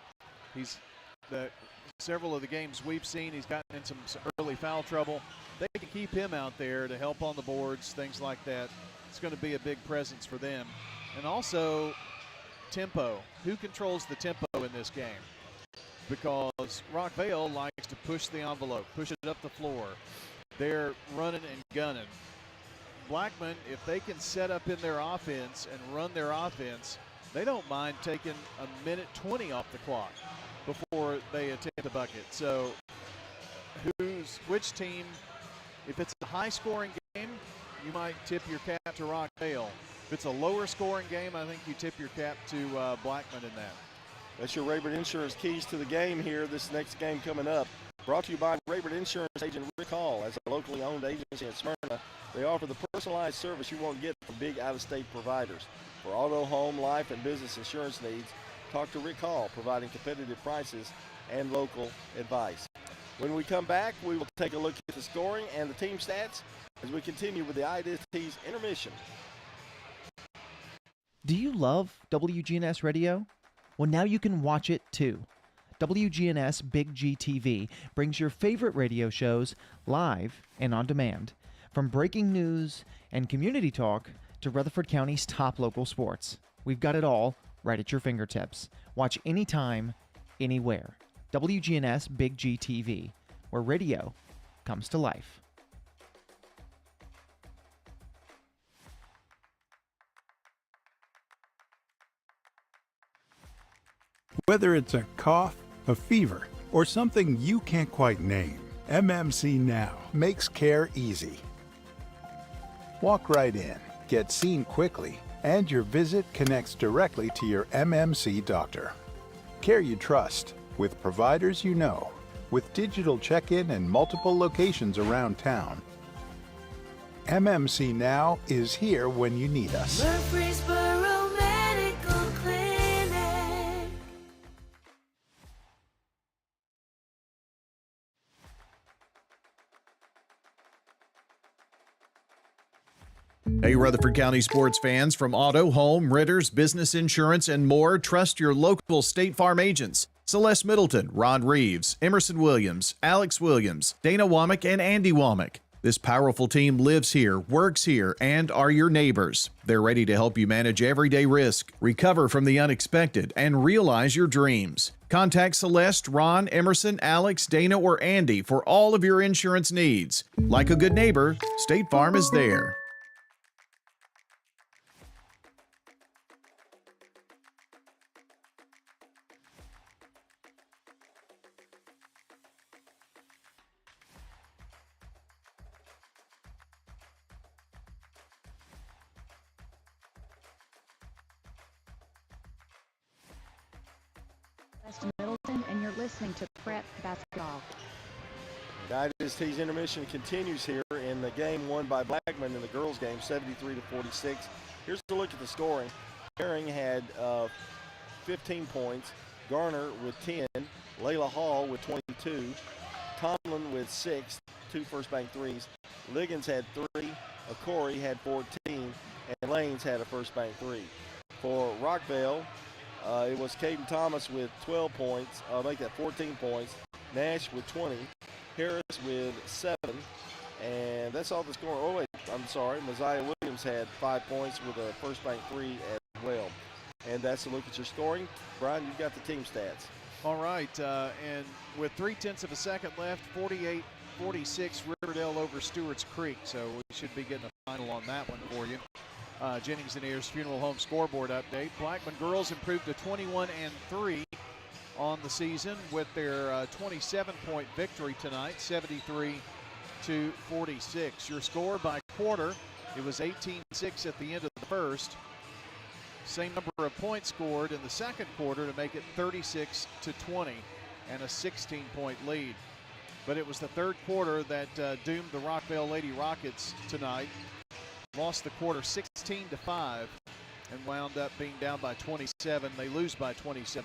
Several of the games we've seen, he's gotten in some early foul trouble. They can keep him out there to help on the boards, things like that. It's going to be a big presence for them. And also tempo. Who controls the tempo in this game? Because Rockvale likes to push the envelope, push it up the floor. they're running and gunning. Blackman, if they can set up in their offense and run their offense, they don't mind taking a minute 20 off the clock before they attempt a bucket. So which team, if it's a high-scoring game, you might tip your cap to Rockvale. If it's a lower-scoring game, I think you tip your cap to Blackman in that. That's your Rayburn Insurance keys to the game here, this next game coming up. Brought to you by Rayburn Insurance agent Rick Hall. As a locally owned agency in Smyrna, they offer the personalized service you won't get from big out-of-state providers. For auto, home, life, and business insurance needs, talk to Rick Hall, providing competitive prices and local advice. When we come back, we will take a look at the scoring and the team stats as we continue with the IDST's intermission. Do you love WGNS Radio? Well, now you can watch it too. WGNS Big G TV brings your favorite radio shows live and on demand. From breaking news and community talk to Rutherford County's top local sports. We've got it all right at your fingertips. Watch anytime, anywhere. WGNS Big G TV, where radio comes to life. Whether it's a cough, a fever, or something you can't quite name, MMC Now makes care easy. Walk right in, get seen quickly, and your visit connects directly to your MMC doctor. Care you trust, with providers you know, with digital check-in and multiple locations around town. MMC Now is here when you need us. Murfreesboro Medical Clinic. Hey, Rutherford County sports fans, from auto, home, renters, business insurance, and more, trust your local State Farm agents. Celeste Middleton, Ron Reeves, Emerson Williams, Alex Williams, Dana Womack, and Andy Womack. This powerful team lives here, works here, and are your neighbors. They're ready to help you manage everyday risk, recover from the unexpected, and realize your dreams. Contact Celeste, Ron, Emerson, Alex, Dana, or Andy for all of your insurance needs. Like a good neighbor, State Farm is there. Middleton, and you're listening to Prep Basketball. The IDST's intermission continues here in the game won by Blackman in the girls' game, 73-46. Here's a look at the scoring. Herring had 15 points, Garner with 10, Layla Hall with 22, Tomlin with 6, 2 first bank threes, Liggins had 3, Okori had 14, and Lanes had a first bank 3. For Rockvale, it was Caden Thomas with 12 points, make that 14 points, Nash with 20, Harris with 7, and that's all the scoring. Oh wait, I'm sorry, Mosiah Williams had 5 points with a first bank 3 as well. And that's a look at your scoring. Brian, you've got the team stats. All right, and with 0.3 of a second left, 48-46 Riverdale over Stewart's Creek, so we should be getting a final on that one for you. Jennings and Ayers Funeral Home scoreboard update. Blackman girls improved to 21-3 on the season with their 27-point victory tonight, 73-46. Your score by quarter, it was 18-6 at the end of the first. Same number of points scored in the second quarter to make it 36-20 and a 16-point lead. But it was the third quarter that doomed the Rockvale Lady Rockets tonight. Lost the quarter 16-5 and wound up being down by 27. They lose by 27.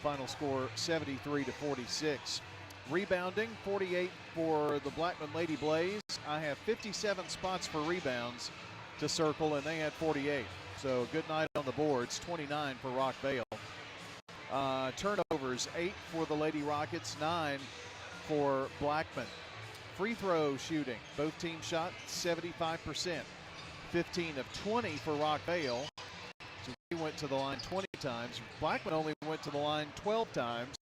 Final score 73-46. Rebounding 48 for the Blackman Lady Blaze. I have 57 spots for rebounds to circle, and they had 48. So good night on the boards. 29 for Rockvale. Turnovers 8 for the Lady Rockets, 9 for Blackman. Free throw shooting, both teams shot 75%. 15 of 20 for Rockvale. So we went to the line 20 times. Blackman only went to the line 12 times.